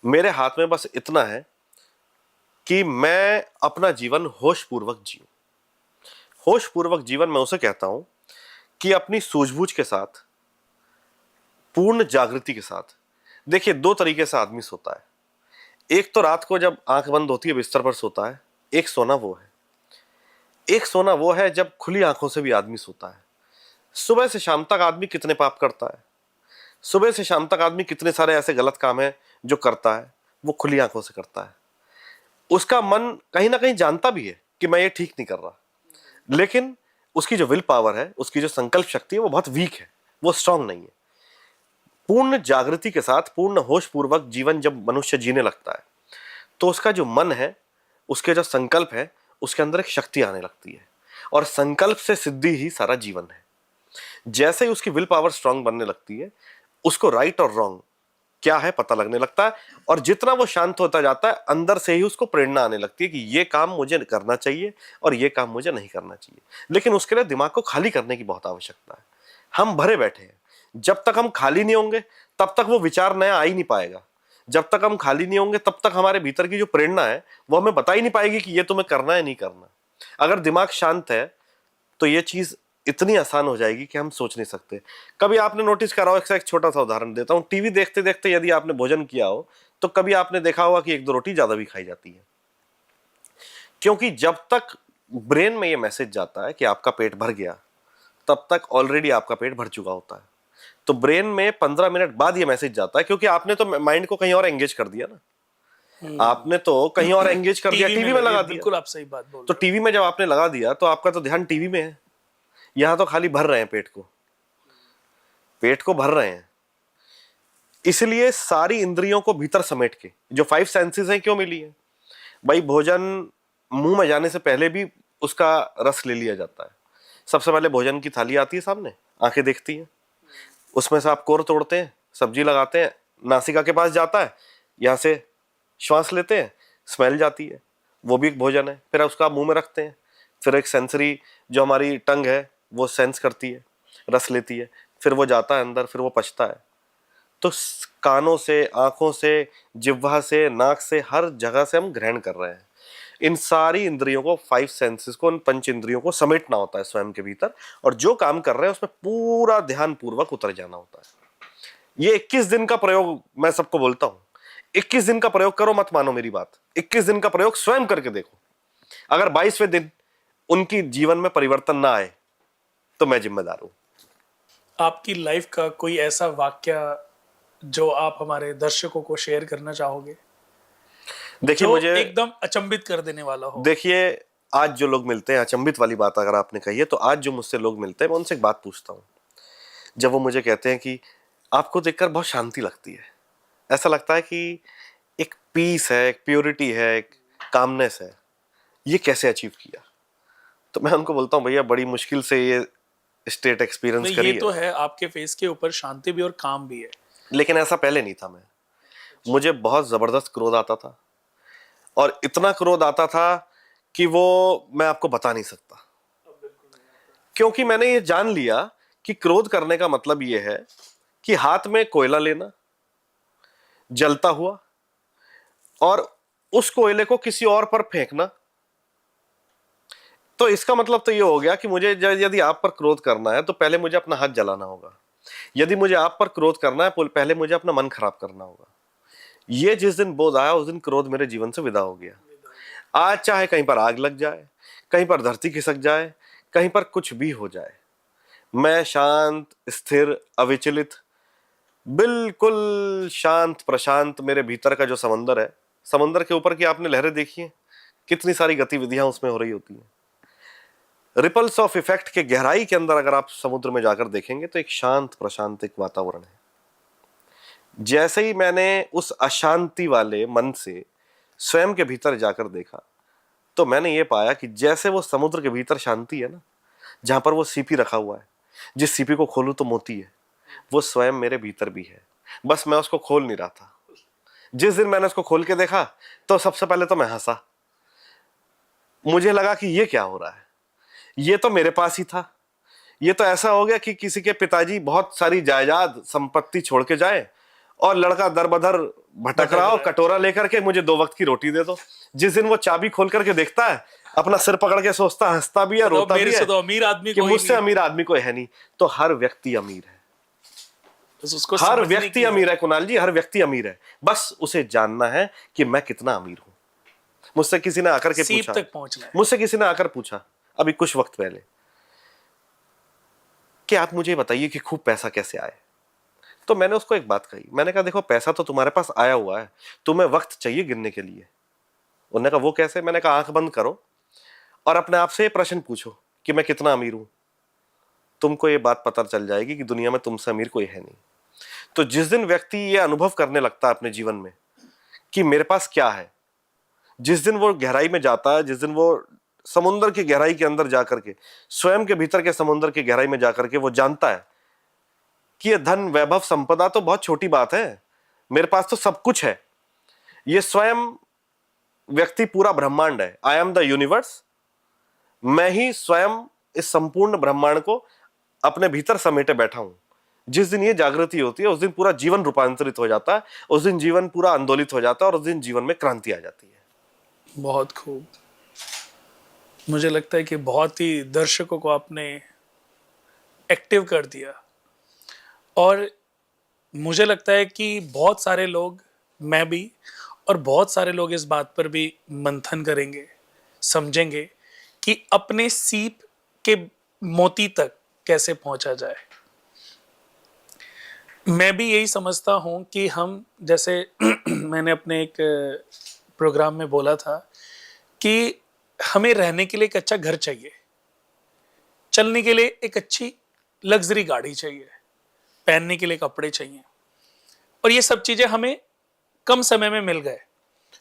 मेरे हाथ में बस इतना है कि मैं अपना जीवन होश पूर्वक जीऊं। होश पूर्वक जीवन मैं उसे कहता हूं कि अपनी सूझबूझ के साथ, पूर्ण जागृति के साथ। देखिए, दो तरीके से आदमी सोता है। एक तो रात को जब आंख बंद होती है, बिस्तर पर सोता है। एक सोना वो है, एक सोना वो है जब खुली आंखों से भी आदमी सोता है। सुबह से शाम तक आदमी कितने पाप करता है, सुबह से शाम तक आदमी कितने सारे ऐसे गलत काम है जो करता है, वो खुली आंखों से करता है। उसका मन कहीं ना कहीं जानता भी है कि मैं ये ठीक नहीं कर रहा, लेकिन उसकी जो विल पावर है, उसकी जो संकल्प शक्ति है, वो बहुत वीक है, वो स्ट्रांग नहीं है। पूर्ण जागृति के साथ, पूर्ण होश पूर्वक जीवन जब मनुष्य जीने लगता है तो उसका जो मन है, उसके जो संकल्प है, उसके अंदर एक शक्ति आने लगती है। और संकल्प से सिद्धि ही सारा जीवन है। जैसे ही उसकी विल पावर स्ट्रांग बनने लगती है, उसको राइट और रॉन्ग क्या है पता लगने लगता है। और जितना वो शांत होता जाता है, अंदर से ही उसको प्रेरणा आने लगती है कि ये काम मुझे करना चाहिए और ये काम मुझे नहीं करना चाहिए। लेकिन उसके लिए दिमाग को खाली करने की बहुत आवश्यकता है। हम भरे बैठे हैं, जब तक हम खाली नहीं होंगे तब तक वो विचार नया आ ही नहीं पाएगा। जब तक हम खाली नहीं होंगे तब तक हमारे भीतर की जो प्रेरणा है वो हमें बता ही नहीं पाएगी कि ये तुम्हें करना है, नहीं करना। अगर दिमाग शांत है तो ये चीज इतनी आसान हो जाएगी कि हम सोच नहीं सकते। कभी आपने नोटिस करा हो, एक छोटा सा उदाहरण देता हूं। टीवी देखते देखते यदि आपने भोजन किया हो तो कभी आपने देखा होगा कि एक दो रोटी ज्यादा भी खाई जाती है, क्योंकि जब तक ब्रेन में ये मैसेज जाता है कि आपका पेट भर गया, तब तक ऑलरेडी आपका पेट भर चुका होता है। तो ब्रेन में 15 मिनट बाद ये मैसेज जाता है, क्योंकि आपने तो माइंड को कहीं और एंगेज कर दिया ना, आपने तो कहीं और एंगेज कर दिया, टीवी में लगा दिया। बिल्कुल आप सही बात बोल तो रहे हो। टीवी में जब आपने लगा दिया तो आपका तो ध्यान टीवी में है, यहां तो खाली भर रहे हैं पेट को भर रहे हैं। इसलिए सारी इंद्रियों को भीतर समेट के जो 5 सेंसेस हैं क्यों मिली है भाई? भोजन मुंह में जाने से पहले भी उसका रस ले लिया जाता है। सबसे पहले भोजन की थाली आती है सामने, आंखें देखती हैं, उसमें से आप कोर तोड़ते हैं, सब्जी लगाते हैं, नासिका के पास जाता है, यहां से श्वास लेते हैं, स्मेल जाती है, वो भी एक भोजन है। फिर उसका मुंह में रखते हैं, फिर एक सेंसरी जो हमारी टंग है वो सेंस करती है, रस लेती है, फिर वो जाता है अंदर, फिर वो पचता है। तो कानों से, आंखों से, जिह्वा से, नाक से, हर जगह से हम ग्रहण कर रहे हैं। इन सारी इंद्रियों को, 5 सेंसेस को, इन पंच इंद्रियों को समेटना होता है स्वयं के भीतर, और जो काम कर रहे हैं उसमें पूरा ध्यान पूर्वक उतर जाना होता है। ये 21 दिन का प्रयोग मैं सबको बोलता हूं, 21 दिन का प्रयोग करो, मत मानो मेरी बात, 21 दिन का प्रयोग स्वयं करके देखो। अगर 22वें दिन उनकी जीवन में परिवर्तन ना आए तो मैं जिम्मेदार हूं। आपकी लाइफ का कोई ऐसा वाक्य जो आप हमारे दर्शकों को शेयर करना चाहोगे, देखिए, जो मुझे एकदम अचंभित कर देने वाला हो? देखिए, आज जो लोग मिलते हैं, अचंभित वाली बात अगर आपने कही है, तो आज जो मुझसे लोग मिलते हैं, मैं उनसे एक बात पूछता हूं। जब वो मुझे कहते हैं कि आपको देखकर बहुत शांति लगती है, ऐसा लगता है कि एक पीस है, एक प्योरिटी है, एक कामनेस है, ये कैसे अचीव किया? तो मैं उनको बोलता हूँ, भैया बड़ी मुश्किल से ये स्टेट एक्सपीरियंस नहीं, करी ये है। तो है, आपके फेस के ऊपर शांति भी और काम भी है। लेकिन ऐसा पहले नहीं था। मुझे बहुत जबरदस्त क्रोध आता था, और इतना क्रोध आता था कि वो मैं आपको बता नहीं सकता, क्योंकि मैंने ये जान लिया कि क्रोध करने का मतलब ये है कि हाथ में कोयला लेना जलता हुआ और उस कोयले को किसी और पर फेंकना, तो इसका मतलब तो ये हो गया कि मुझे यदि आप पर क्रोध करना है तो पहले मुझे अपना हाथ जलाना होगा। यदि मुझे आप पर क्रोध करना है पहले मुझे अपना मन खराब करना होगा। ये जिस दिन बोध आया उस दिन क्रोध मेरे जीवन से विदा हो गया। आज चाहे कहीं पर आग लग जाए, कहीं पर धरती खिसक जाए, कहीं पर कुछ भी हो जाए, मैं शांत, स्थिर, अविचलित, बिल्कुल शांत प्रशांत, मेरे भीतर का जो समंदर है, समंदर के ऊपर की आपने लहरें देखी हैं, कितनी सारी गतिविधियां उसमें हो रही होती हैं। रिपल्स ऑफ इफेक्ट के गहराई के अंदर अगर आप समुद्र में जाकर देखेंगे तो एक शांत प्रशांत एक वातावरण है। जैसे ही मैंने उस अशांति वाले मन से स्वयं के भीतर जाकर देखा तो मैंने ये पाया कि जैसे वो समुद्र के भीतर शांति है ना, जहां पर वो सीपी रखा हुआ है, जिस सीपी को खोलूं तो मोती है, वो स्वयं मेरे भीतर भी है, बस मैं उसको खोल नहीं रहा था। जिस दिन मैंने उसको खोल के देखा तो सबसे पहले तो मैं हंसा। मुझे लगा कि ये क्या हो रहा है, ये तो मेरे पास ही था। ये तो ऐसा हो गया कि किसी के पिताजी बहुत सारी जायदाद संपत्ति छोड़ के जाए और लड़का दर बदर भटक रहा हो, कटोरा लेकर के मुझे 2 वक्त की रोटी दे दो। जिस दिन वो चाबी खोल करके देखता है, अपना सिर पकड़ के सोचता, हंसता भी है, रोता भी है तो अमीर आदमी कि मुझसे अमीर आदमी कोई है नहीं। तो हर व्यक्ति अमीर है, उसको हर व्यक्ति अमीर है कुणाल जी, हर व्यक्ति अमीर है। बस उसे जानना है कि मैं कितना अमीर हूं। मुझसे किसी ने आकर के पूछा, तक पहुंचना है। मुझसे किसी ने आकर पूछा अभी कुछ वक्त पहले कि आप मुझे बताइए कि खूब पैसा कैसे आए। तो मैंने उसको एक बात कही, मैंने कहा देखो पैसा तो तुम्हारे पास आया हुआ है, तुम्हें वक्त चाहिए गिनने के लिए। उन्होंने कहा वो कैसे? मैंने कहा आंख बंद करो और अपने आप से ये प्रश्न पूछो कि मैं कितना अमीर हूं। तुमको ये बात पता चल जाएगी कि दुनिया में तुमसे अमीर कोई है नहीं। तो जिस दिन व्यक्ति ये अनुभव करने लगता है अपने जीवन में कि मेरे पास क्या है, जिस दिन वो गहराई में जाता है, जिस दिन वो समुद्र की गहराई के अंदर जाकर के, स्वयं के भीतर के समुद्र की गहराई में जाकर के वो जानता है कि ये धन वैभव संपदा तो बहुत छोटी बात है, मेरे पास तो सब कुछ है। ये स्वयं व्यक्ति पूरा ब्रह्मांड है। I am the universe. मैं ही स्वयं इस संपूर्ण ब्रह्मांड को अपने भीतर समेटे बैठा हूं। जिस दिन ये जागृति होती है उस दिन पूरा जीवन रूपांतरित हो जाता है, उस दिन जीवन पूरा आंदोलित हो जाता है और उस दिन जीवन में क्रांति आ जाती है। बहुत खूब। मुझे लगता है कि बहुत ही दर्शकों को आपने एक्टिव कर दिया और मुझे लगता है कि बहुत सारे लोग, मैं भी और बहुत सारे लोग इस बात पर भी मंथन करेंगे, समझेंगे कि अपने सीप के मोती तक कैसे पहुंचा जाए। मैं भी यही समझता हूं कि हम जैसे मैंने अपने एक प्रोग्राम में बोला था कि हमें रहने के लिए एक अच्छा घर चाहिए, चलने के लिए एक अच्छी लग्जरी गाड़ी चाहिए, पहनने के लिए कपड़े चाहिए और ये सब चीज़ें हमें कम समय में मिल गए।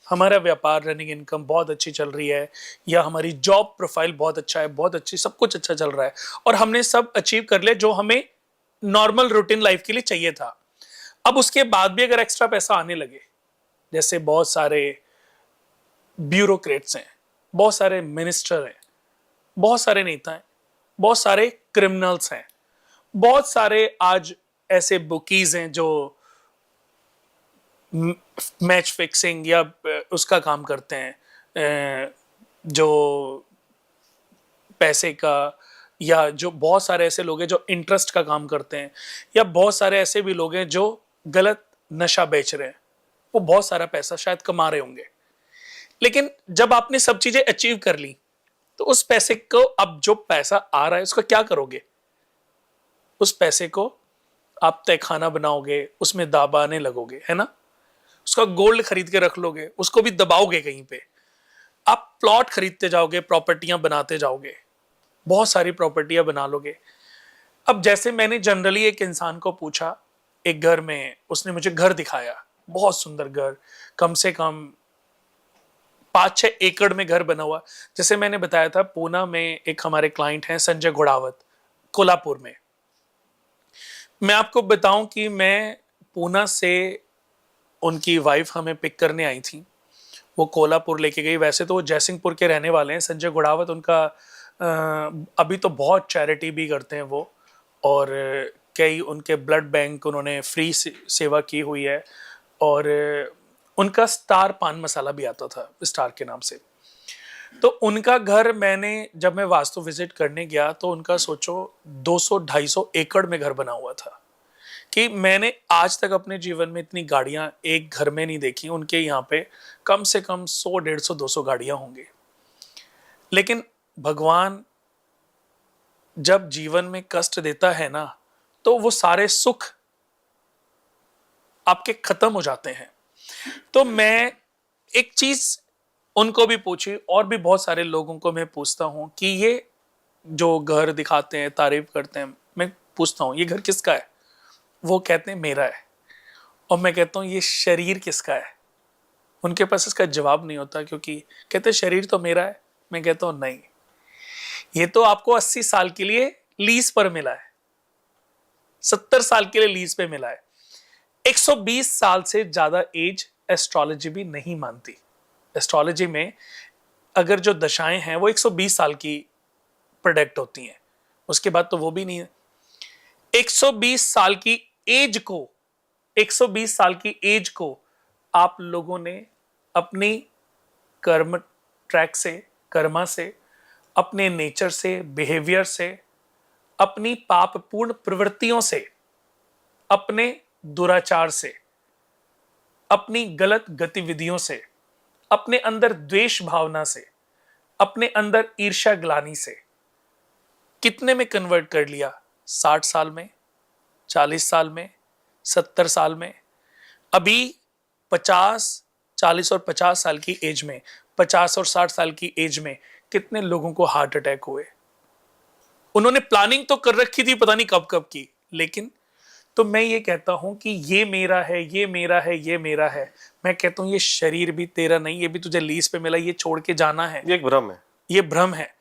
हमारा व्यापार, रनिंग इनकम बहुत अच्छी चल रही है या हमारी जॉब प्रोफाइल बहुत अच्छा है, बहुत अच्छी, सब कुछ अच्छा चल रहा है और हमने सब अचीव कर लिया जो हमें नॉर्मल रूटीन लाइफ के लिए चाहिए था। अब उसके बाद भी अगर एक्स्ट्रा पैसा आने लगे, जैसे बहुत सारे ब्यूरोक्रेट्स हैं, बहुत सारे मिनिस्टर हैं, बहुत सारे नेता हैं, बहुत सारे क्रिमिनल्स हैं, बहुत सारे आज ऐसे बुकीज हैं जो मैच फिक्सिंग या उसका काम करते हैं, जो पैसे का, या जो बहुत सारे ऐसे लोग हैं जो इंटरेस्ट का काम करते हैं, या बहुत सारे ऐसे भी लोग हैं जो गलत नशा बेच रहे हैं, वो बहुत सारा पैसा शायद कमा रहे होंगे। लेकिन जब आपने सब चीजें अचीव कर ली तो उस पैसे को, अब जो पैसा आ रहा है उसका क्या करोगे? उस पैसे को आप तहखाना बनाओगे, उसमें दबाने लगोगे, है ना? उसका गोल्ड खरीद के रख लोगे, उसको भी दबाओगे कहीं पे। आप प्लॉट खरीदते जाओगे, प्रॉपर्टियां बनाते जाओगे, बहुत सारी प्रॉपर्टियां बना लोगे। अब जैसे मैंने जनरली एक इंसान को पूछा एक घर में, उसने मुझे घर दिखाया, बहुत सुंदर घर, कम से कम 5-6 एकड़ में घर बना हुआ। जैसे मैंने बताया था, पूना में एक हमारे क्लाइंट हैं संजय घोड़ावत, कोल्हापुर में। मैं आपको बताऊं कि मैं पूना से, उनकी वाइफ हमें पिक करने आई थी, वो कोल्हापुर लेके गई। वैसे तो वो जयसिंहपुर के रहने वाले हैं संजय घोड़ावत। उनका अभी तो बहुत चैरिटी भी करते हैं वो, और कई उनके ब्लड बैंक उन्होंने फ्री सेवा की हुई है, और उनका स्टार पान मसाला भी आता था, स्टार के नाम से। तो उनका घर मैंने जब मैं वास्तु विजिट करने गया तो उनका सोचो 200-250 एकड़ में घर बना हुआ था कि मैंने आज तक अपने जीवन में इतनी गाड़ियां एक घर में नहीं देखी। उनके यहाँ पे कम से कम 100, 150, 200 गाड़ियां होंगी। लेकिन भगवान जब जीवन में कष्ट देता है ना, तो वो सारे सुख आपके खत्म हो जाते हैं। तो मैं एक चीज उनको भी पूछी और भी बहुत सारे लोगों को मैं पूछता हूं कि ये जो घर दिखाते हैं, तारीफ करते हैं, मैं पूछता हूं ये घर किसका है? वो कहते हैं मेरा है। और मैं कहता हूं ये शरीर किसका है? उनके पास इसका जवाब नहीं होता, क्योंकि कहते शरीर तो मेरा है। मैं कहता हूं नहीं, ये तो आपको 80 साल के लिए लीज पर मिला है, 70 साल के लिए लीज पे मिला है। 120 साल से ज्यादा एज एस्ट्रोलॉजी भी नहीं मानती। एस्ट्रोलॉजी में अगर जो दशाएं हैं वो 120 साल की प्रोडक्ट होती हैं, उसके बाद तो वो भी नहीं है। 120 साल की एज को 120 साल की एज को आप लोगों ने अपनी कर्म ट्रैक से, कर्मा से, अपने नेचर से, बिहेवियर से, अपनी पापपूर्ण प्रवृत्तियों से, अपने दुराचार से, अपनी गलत गतिविधियों से, अपने अंदर द्वेष भावना से, अपने अंदर ईर्ष्या ग्लानि से कितने में कन्वर्ट कर लिया? 60 साल में, 40 साल में, 70 साल में। अभी 50, 40 और 50 साल की एज में, 50 और 60 साल की एज में कितने लोगों को हार्ट अटैक हुए? उन्होंने प्लानिंग तो कर रखी थी, पता नहीं कब कब की, लेकिन तो मैं ये कहता हूं कि ये मेरा है, ये मेरा है, ये मेरा है। मैं कहता हूं ये शरीर भी तेरा नहीं, ये भी तुझे लीज पे मिला, ये छोड़ के जाना है। ये एक भ्रम है, ये भ्रम है।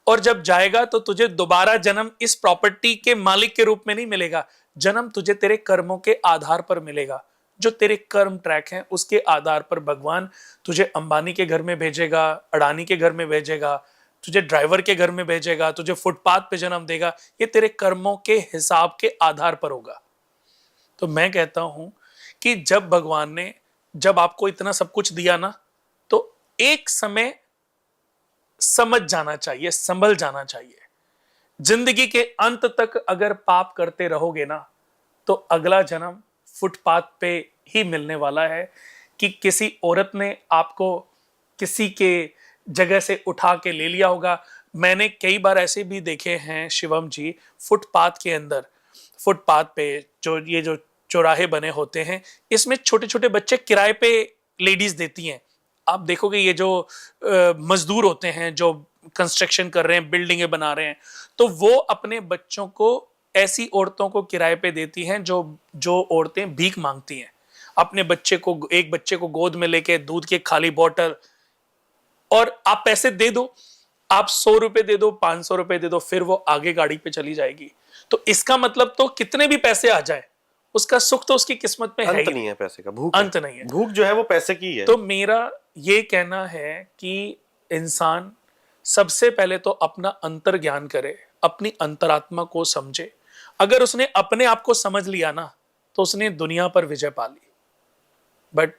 और जब जाएगा तो तुझे दोबारा जन्म इस प्रॉपर्टी के मालिक के रूप में नहीं मिलेगा। जन्म तुझे तेरे कर्मों के आधार पर मिलेगा। जो तेरे कर्म ट्रैक हैं उसके आधार पर भगवान तुझे अंबानी के घर में भेजेगा, अडानी के घर में भेजेगा, तुझे ड्राइवर के घर में भेजेगा, तुझे फुटपाथ पे जन्म देगा। ये तेरे कर्मों के हिसाब के आधार पर होगा। तो मैं कहता हूं कि जब भगवान ने जब आपको इतना सब कुछ दिया ना, तो एक समय समझ जाना चाहिए, संभल जाना चाहिए। जिंदगी के अंत तक अगर पाप करते रहोगे ना, तो अगला जन्म फुटपाथ पे ही मिलने वाला है कि किसी औरत ने आपको किसी के जगह से उठा के ले लिया होगा। मैंने कई बार ऐसे भी देखे हैं शिवम जी, फुटपाथ के अंदर, फुटपाथ पे जो चौराहे बने होते हैं, इसमें छोटे छोटे बच्चे किराए पे लेडीज देती हैं। आप देखोगे ये जो मजदूर होते हैं जो कंस्ट्रक्शन कर रहे हैं, बिल्डिंगें बना रहे हैं, तो वो अपने बच्चों को ऐसी औरतों को किराए पे देती हैं जो जो औरतें भीख मांगती हैं। अपने बच्चे को, एक बच्चे को गोद में लेके दूध की खाली बोतल, और आप पैसे दे दो, आप 100 रुपए दे दो, 500 रुपए दे दो, फिर वो आगे गाड़ी पे चली जाएगी। तो इसका मतलब तो कितने भी पैसे आ जाए, उसका सुख तो उसकी किस्मत में है अंत ही नहीं है पैसे का, भूख अंत नहीं है। भूख जो है वो पैसे की है। तो मेरा ये कहना है कि इंसान सबसे पहले तो अपना अंतर ज्ञान करे, अपनी अंतरात्मा को समझे। अगर उसने अपने आप को समझ लिया ना, तो उसने दुनिया पर विजय पा ली। बट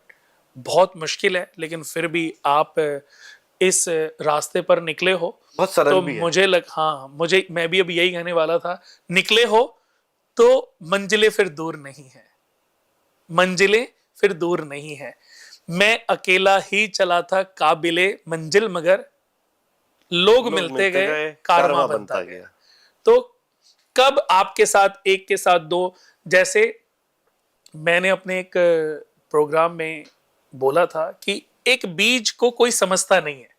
बहुत मुश्किल है, लेकिन फिर भी आप इस रास्ते पर निकले हो, बहुत सरल तो भी है। मैं भी अभी यही कहने वाला था, निकले हो तो मंजिलें फिर दूर नहीं है, मंजिलें फिर दूर नहीं है। मैं अकेला ही चला था काबिले मंजिल, मगर लोग मिलते गए, कारवां बनता गया। तो कब आपके साथ एक के साथ दो, जैसे मैंने अपने एक प्रोग्राम में बोला था कि एक बीज को कोई समझता नहीं है,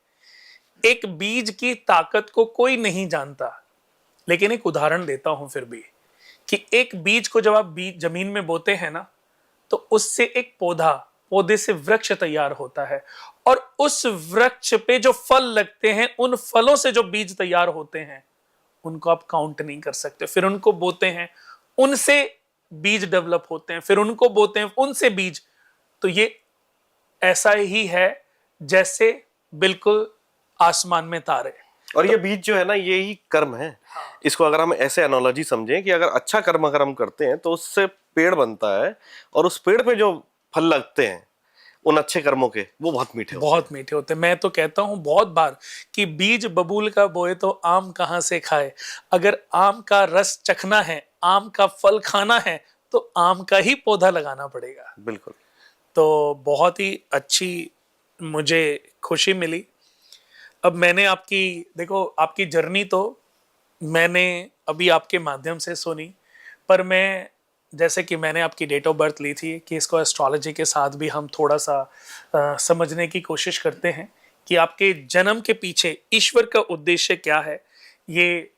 एक बीज की ताकत को कोई नहीं जानता। लेकिन एक उदाहरण देता हूं फिर भी, कि एक बीज को जब आप बीज जमीन में बोते हैं ना, तो उससे एक पौधे से वृक्ष तैयार होता है, और उस वृक्ष पे जो फल लगते हैं, उन फलों से जो बीज तैयार होते हैं, उनको आप काउंट नहीं कर सकते। फिर उनको बोते हैं, उनसे बीज डेवलप होते हैं, फिर उनको बोते हैं, उनसे बीज। तो ये ऐसा ही है जैसे बिल्कुल आसमान में तारे। और ये बीज जो है ना, ये ही कर्म है। हाँ। इसको अगर हम ऐसे एनालॉजी समझें कि अगर अच्छा कर्म अगर हम करते हैं तो उससे पेड़ बनता है, और उस पेड़ पे जो फल लगते हैं उन अच्छे कर्मों के, वो बहुत मीठे होते बहुत मीठे होते हैं। मैं तो कहता हूँ बहुत बार कि बीज बबूल का बोए तो आम कहाँ से खाए। अगर आम का रस चखना है, आम का फल खाना है, तो आम का ही पौधा लगाना पड़ेगा। हैं। बिल्कुल। तो बहुत ही अच्छी मुझे खुशी मिली। अब मैंने आपकी, देखो आपकी जर्नी तो मैंने अभी आपके माध्यम से सुनी, पर मैं, जैसे कि मैंने आपकी डेट ऑफ बर्थ ली थी, कि इसको एस्ट्रोलॉजी के साथ भी हम थोड़ा सा समझने की कोशिश करते हैं कि आपके जन्म के पीछे ईश्वर का उद्देश्य क्या है। ये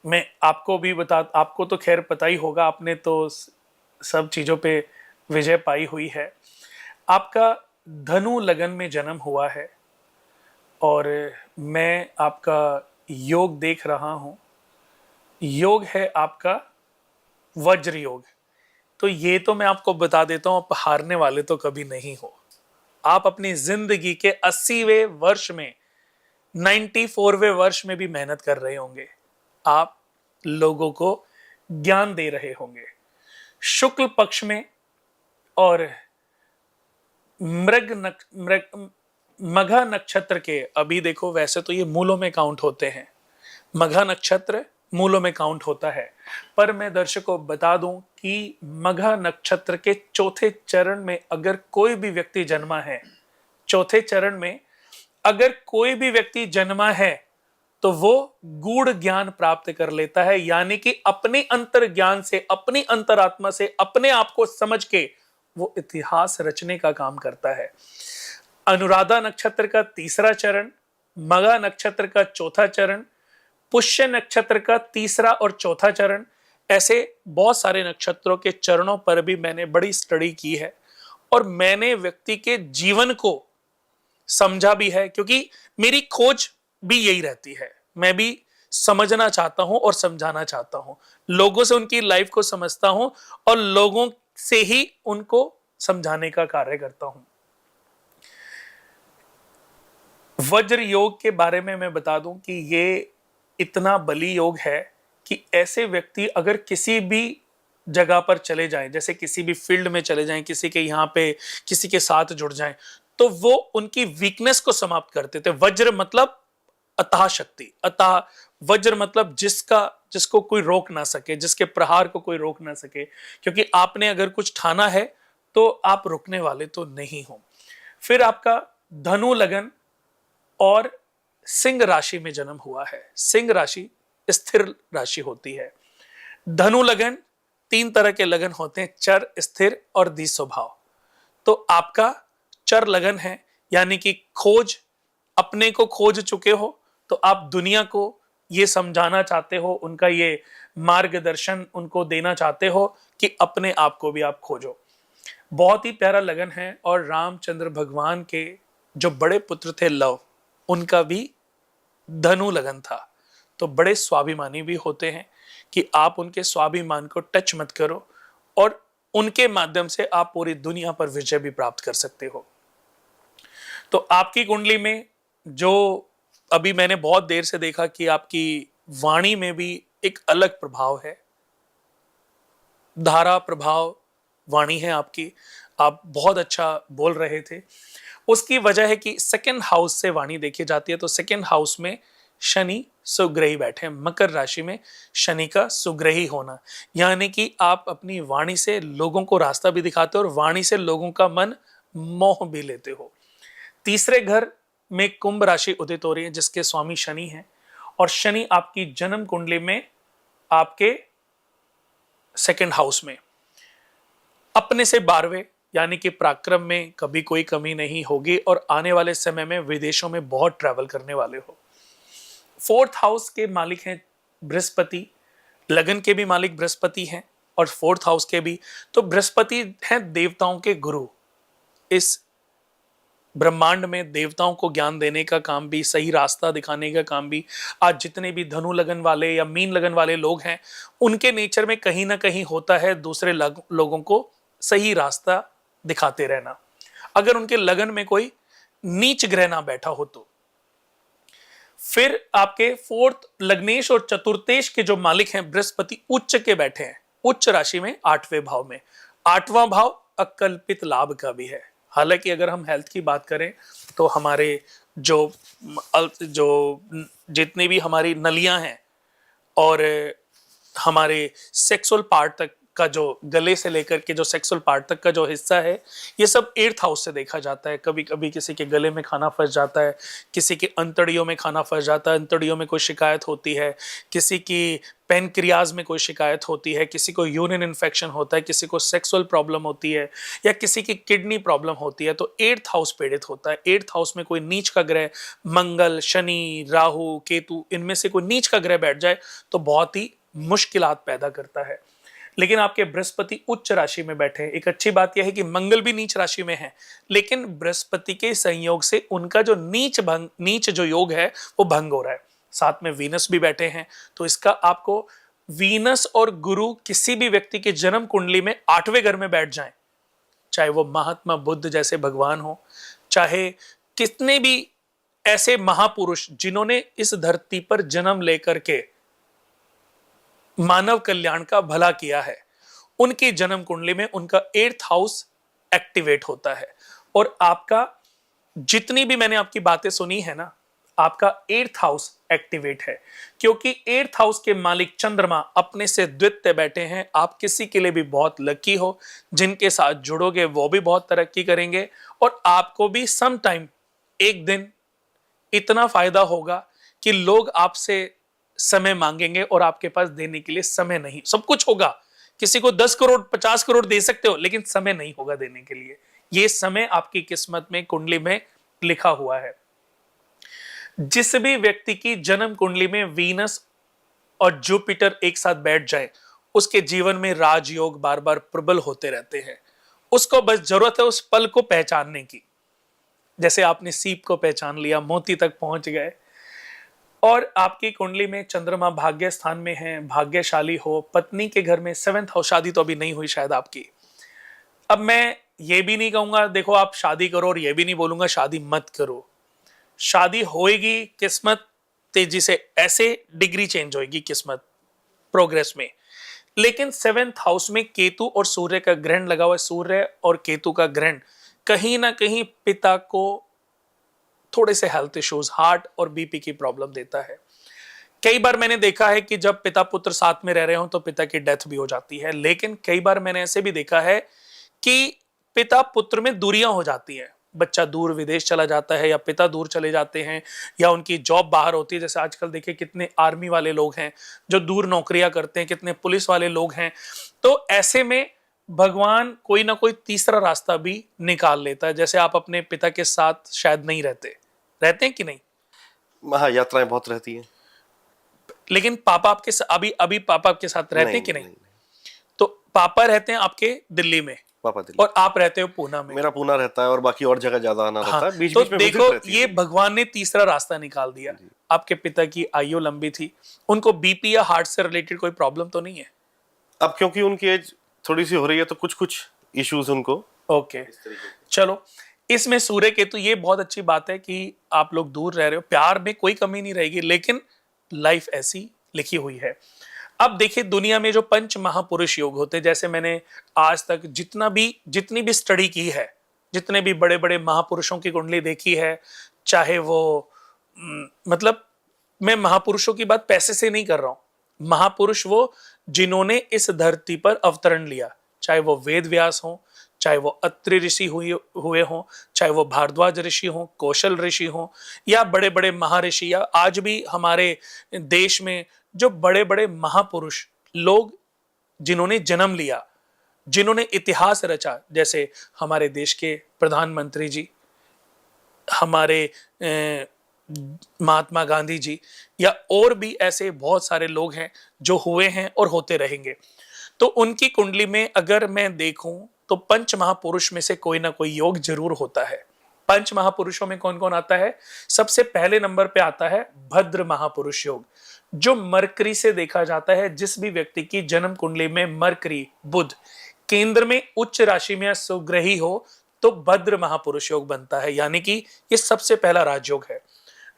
मैं आपको भी बता, आपको तो खैर पता ही होगा, आपने तो सब चीज़ों पे विजय पाई हुई है। आपका धनु लगन में जन्म हुआ है और मैं आपका योग देख रहा हूं। योग है आपका वज्र योग। तो ये तो मैं आपको बता देता हूं, आप हारने वाले तो कभी नहीं हो। आप अपनी जिंदगी के 80वें वर्ष में, 94वें वर्ष में भी मेहनत कर रहे होंगे। आप लोगों को ज्ञान दे रहे होंगे। शुक्ल पक्ष में और मघा नक्षत्र के, अभी देखो वैसे तो ये मूलों में काउंट होते हैं, मघा नक्षत्र मूलों में काउंट होता है, पर मैं दर्शकों बता दूं कि मघा नक्षत्र के चौथे चरण में अगर कोई भी व्यक्ति जन्मा है, चौथे चरण में अगर कोई भी व्यक्ति जन्मा है, तो वो गूढ़ ज्ञान प्राप्त कर लेता है। यानी कि अपने अंतर ज्ञान से, अपनी अंतरात्मा से, अपने आप को समझ के वो इतिहास रचने का काम करता है। अनुराधा नक्षत्र का तीसरा चरण, मघा नक्षत्र का चौथा चरण, पुष्य नक्षत्र का तीसरा और चौथा चरण, ऐसे बहुत सारे नक्षत्रों के चरणों पर भी मैंने बड़ी स्टडी की है और मैंने व्यक्ति के जीवन को समझा भी है, क्योंकि मेरी खोज भी यही रहती है। मैं भी समझना चाहता हूं और समझाना चाहता हूं, लोगों से उनकी लाइफ को समझता हूं और लोगों से ही उनको समझाने का कार्य करता हूं। वज्र योग के बारे में मैं बता दूं कि ये इतना बली योग है कि ऐसे व्यक्ति अगर किसी भी जगह पर चले जाएं, जैसे किसी भी फील्ड में चले जाएं, किसी के यहाँ पे किसी के साथ जुड़ जाएं, तो वो उनकी वीकनेस को समाप्त करते थे। वज्र मतलब अतः शक्ति, अतः वज्र मतलब जिसको कोई रोक ना सके, जिसके प्रहार को कोई रोक ना सके, क्योंकि आपने अगर कुछ ठाना है तो आप रुकने वाले तो नहीं हो। फिर आपका धनु लगन और सिंह राशि में जन्म हुआ है। सिंह राशि स्थिर राशि होती है। धनु लगन, तीन तरह के लगन होते हैं, चर, स्थिर और द्वि स्वभाव। तो आपका चर लगन है, यानी कि खोज, अपने को खोज चुके हो, तो आप दुनिया को ये समझाना चाहते हो, उनका ये मार्गदर्शन उनको देना चाहते हो कि अपने आप को भी आप खोजो। बहुत ही प्यारा लगन है। और रामचंद्र भगवान के जो बड़े पुत्र थे लव, उनका भी धनु लगन था। तो बड़े स्वाभिमानी भी होते हैं कि आप उनके स्वाभिमान को टच मत करो और उनके माध्यम से आप पूरी दुनिया पर विजय भी प्राप्त कर सकते हो। तो आपकी कुंडली में जो अभी मैंने बहुत देर से देखा कि आपकी वाणी में भी एक अलग प्रभाव है, धारा प्रभाव वाणी है आपकी, आप बहुत अच्छा बोल रहे थे। उसकी वजह है कि सेकंड हाउस से वाणी देखी जाती है। तो सेकंड हाउस में शनि सुग्रही बैठे हैं, मकर राशि में शनि का सुग्रही होना, यानी कि आप अपनी वाणी से लोगों को रास्ता भी दिखाते हो और वाणी से लोगों का मन मोह भी लेते हो। तीसरे घर में कुंभ राशि उदित हो रही है, जिसके स्वामी शनि हैं, और शनि आपकी जन्म कुंडली में आपके सेकंड हाउस में अपने से 12वें, यानी कि पराक्रम में कभी कोई कमी नहीं होगी और आने वाले समय में विदेशों में बहुत ट्रैवल करने वाले हो। फोर्थ हाउस के मालिक हैं बृहस्पति, लगन के भी मालिक बृहस्पति हैं और फोर्थ हाउस के भी। तो बृहस्पति हैं देवताओं के गुरु। इस ब्रह्मांड में देवताओं को ज्ञान देने का काम भी, सही रास्ता दिखाने का काम भी, आज जितने भी धनु लगन वाले या मीन लगन वाले लोग हैं, उनके नेचर में कहीं ना कहीं होता है दूसरे लोगों को सही रास्ता दिखाते रहना, अगर उनके लगन में कोई नीच ग्रह ना बैठा हो तो। फिर आपके फोर्थ लग्नेश और चतुर्थेश के जो मालिक हैं बृहस्पति उच्च के बैठे हैं, उच्च राशि में 8वें भाव में। 8वां भाव अकल्पित लाभ का भी है। हालांकि अगर हम हेल्थ की बात करें तो हमारे जो जो जितनी भी हमारी नलियां हैं और हमारे सेक्सुअल पार्ट तक का जो गले से लेकर के जो सेक्सुअल पार्ट तक का जो हिस्सा है, ये सब एट्थ हाउस से देखा जाता है। कभी कभी किसी के गले में खाना फंस जाता है, किसी के अंतड़ियों में खाना फंस जाता है, अंतड़ियों में कोई शिकायत होती है, किसी की पेनक्रियाज में कोई शिकायत होती है, किसी को यूरिन इन्फेक्शन होता है, किसी को सेक्सुअल प्रॉब्लम होती है, या किसी की किडनी प्रॉब्लम होती है, तो एट्थ हाउस पीड़ित होता है। एट्थ हाउस में कोई नीच का ग्रह, मंगल, शनि, राहु, केतु, इनमें से कोई नीच का ग्रह बैठ जाए तो बहुत ही मुश्किलात पैदा करता है। लेकिन आपके बृहस्पति उच्च राशि में बैठे हैं, एक अच्छी बात यह है कि मंगल भी नीच राशि में है, लेकिन बृहस्पति के संयोग से उनका जो नीच जो योग है वो भंग हो रहा है। साथ में वीनस भी बैठे हैं, तो इसका आपको वीनस और गुरु किसी भी व्यक्ति की जन्म कुंडली में 8वें घर में बैठ जाएं, चाहे वो महात्मा बुद्ध जैसे भगवान हो, चाहे कितने भी ऐसे महापुरुष जिन्होंने इस धरती पर जन्म लेकर के मानव कल्याण का भला किया है, उनकी जन्म कुंडली में उनका एट्थ हाउस एक्टिवेट होता है। और आपका जितनी भी मैंने आपकी बातें सुनी है ना, आपका एट्थ हाउस एक्टिवेट है, क्योंकि एट्थ हाउस के मालिक चंद्रमा अपने से द्वितीय बैठे हैं। आप किसी के लिए भी बहुत लकी हो, जिनके साथ जुड़ोगे वो भी बहुत तरक्की करेंगे, और आपको भी सम टाइम एक दिन इतना फायदा होगा कि लोग आपसे समय मांगेंगे और आपके पास देने के लिए समय नहीं। सब कुछ होगा, किसी को 10 करोड़ 50 करोड़ दे सकते हो, लेकिन समय नहीं होगा देने के लिए। ये समय आपकी किस्मत में, कुंडली में लिखा हुआ है। जिस भी व्यक्ति की जन्म कुंडली में वीनस और जुपिटर एक साथ बैठ जाए, उसके जीवन में राजयोग बार बार प्रबल होते रहते हैं। उसको बस जरूरत है उस पल को पहचानने की। जैसे आपने सीप को पहचान लिया, मोती तक पहुंच गए। और आपकी कुंडली में चंद्रमा भाग्य स्थान में है, भाग्यशाली हो, पत्नी के घर में 7th हाउस, शादी तो अभी नहीं हुई शायद आपकी। अब मैं ये भी नहीं कहूंगा देखो आप शादी करो, और ये भी नहीं बोलूंगा शादी मत करो। शादी होएगी, किस्मत तेजी से ऐसे डिग्री चेंज होएगी किस्मत प्रोग्रेस में। लेकिन 7th हाउस में केतु और सूर्य का ग्रहण लगा हुआ है। सूर्य और केतु का ग्रहण कहीं ना कहीं पिता को थोड़े से हेल्थ इश्यूज, हार्ट और बीपी की प्रॉब्लम देता है। कई बार मैंने देखा है कि जब पिता पुत्र साथ में रह रहे हो तो पिता की डेथ भी हो जाती है, लेकिन कई बार मैंने ऐसे भी देखा है कि पिता पुत्र में दूरियां हो जाती हैं। बच्चा दूर विदेश चला जाता है, या पिता दूर चले जाते हैं, या उनकी जॉब बाहर होती है। जैसे आजकल देखिए कितने आर्मी वाले लोग हैं जो दूर नौकरियां करते हैं, कितने पुलिस वाले लोग हैं। तो ऐसे में भगवान कोई ना कोई तीसरा रास्ता भी निकाल लेता है। जैसे आप अपने पिता के साथ शायद नहीं रहते हैं कि नहीं? हाँ, यात्राएं बहुत रहती हैं। लेकिन पापा आपके अभी पापा आपके साथ रहते हैं कि नहीं? तो पापा रहते हैं आपके दिल्ली में, पापा दिल्ली, और आप रहते हो पूना में। मेरा पूना रहता है और बाकी और जगह ज्यादा आना रहता है। बीच तो बीच में देखो, रहती ये है। भगवान ने तीसरा रास्ता निकाल दिया। आपके पिता की आयु लंबी थी, उनको बीपी या हार्ट से रिलेटेड कोई प्रॉब्लम तो नहीं है? अब क्योंकि उनकी एज थोड़ी सी हो रही है तो कुछ कुछ इश्यूज उनको। ओके, चलो। इसमें सूर्य केतु, ये बहुत अच्छी बात है कि आप लोग दूर रह रहे हो, प्यार में कोई कमी नहीं रहेगी, लेकिन लाइफ ऐसी लिखी हुई है। अब देखिए, दुनिया में जो पंच महापुरुष योग होते हैं, जैसे मैंने आज तक जितनी भी स्टडी की है, जितने भी बड़े बड़े महापुरुषों की कुंडली देखी है, चाहे वो मतलब मैं महापुरुषों की बात पैसे से नहीं कर रहा हूं। महापुरुष वो जिन्होंने इस धरती पर अवतरण लिया, चाहे वो वेद व्यास हो, चाहे वो अत्रि ऋषि हुए हों, चाहे वो भारद्वाज ऋषि हों, कौशल ऋषि हों, या बड़े बड़े महर्षि, या आज भी हमारे देश में जो बड़े बड़े महापुरुष लोग जिन्होंने जन्म लिया, जिन्होंने इतिहास रचा, जैसे हमारे देश के प्रधानमंत्री जी, हमारे महात्मा गांधी जी, या और भी ऐसे बहुत सारे लोग हैं जो हुए हैं और होते रहेंगे। तो उनकी कुंडली में अगर मैं देखूं तो पंच महापुरुष में से कोई ना कोई योग जरूर होता है। पंच महापुरुषों में कौन कौन आता है? सबसे पहले नंबर पे आता है भद्र महापुरुष योग, जो मरकरी से देखा जाता है। जिस भी व्यक्ति की जन्म कुंडली में मरकरी, बुध केंद्र में उच्च राशि में सुग्रही हो तो भद्र महापुरुष योग बनता है, यानी कि ये सबसे पहला राजयोग है।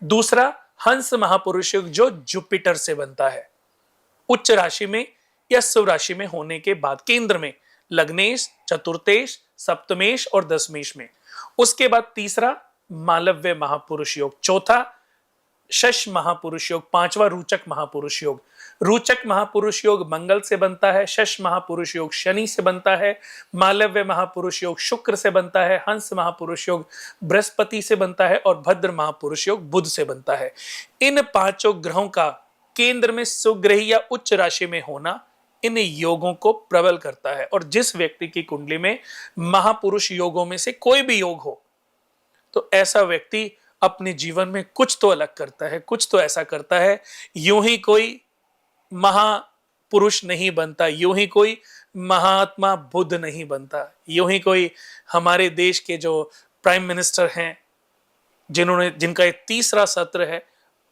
दूसरा हंस महापुरुष योग, जो जुपिटर से बनता है, उच्च राशि में या शुभ राशि में होने के बाद केंद्र में। लग्नेश, चतुर्थेश, सप्तमेश और दशमेश में। उसके बाद तीसरा मालव्य महापुरुष योग, चौथा शश महापुरुष योग, पांचवा रोचक महापुरुष योग। रोचक महापुरुष योग मंगल से बनता है, शश महापुरुष योग शनि से बनता है, मालव्य महापुरुष योग शुक्र से बनता है, हंस महापुरुष योग बृहस्पति से बनता है और भद्र महापुरुष योग बुध से बनता है। इन पांचों ग्रहों का केंद्र में सुग्रही या उच्च राशि में होना इन योगों को प्रबल करता है। और जिस व्यक्ति की कुंडली में महापुरुष योगों में से कोई भी योग हो तो ऐसा व्यक्ति अपने जीवन में कुछ तो अलग करता है, कुछ तो ऐसा करता है। यूं ही कोई महापुरुष नहीं बनता, यूं ही कोई महात्मा बुद्ध नहीं बनता, यूं ही कोई हमारे देश के जो प्राइम मिनिस्टर हैं जिनका ये तीसरा सत्र है,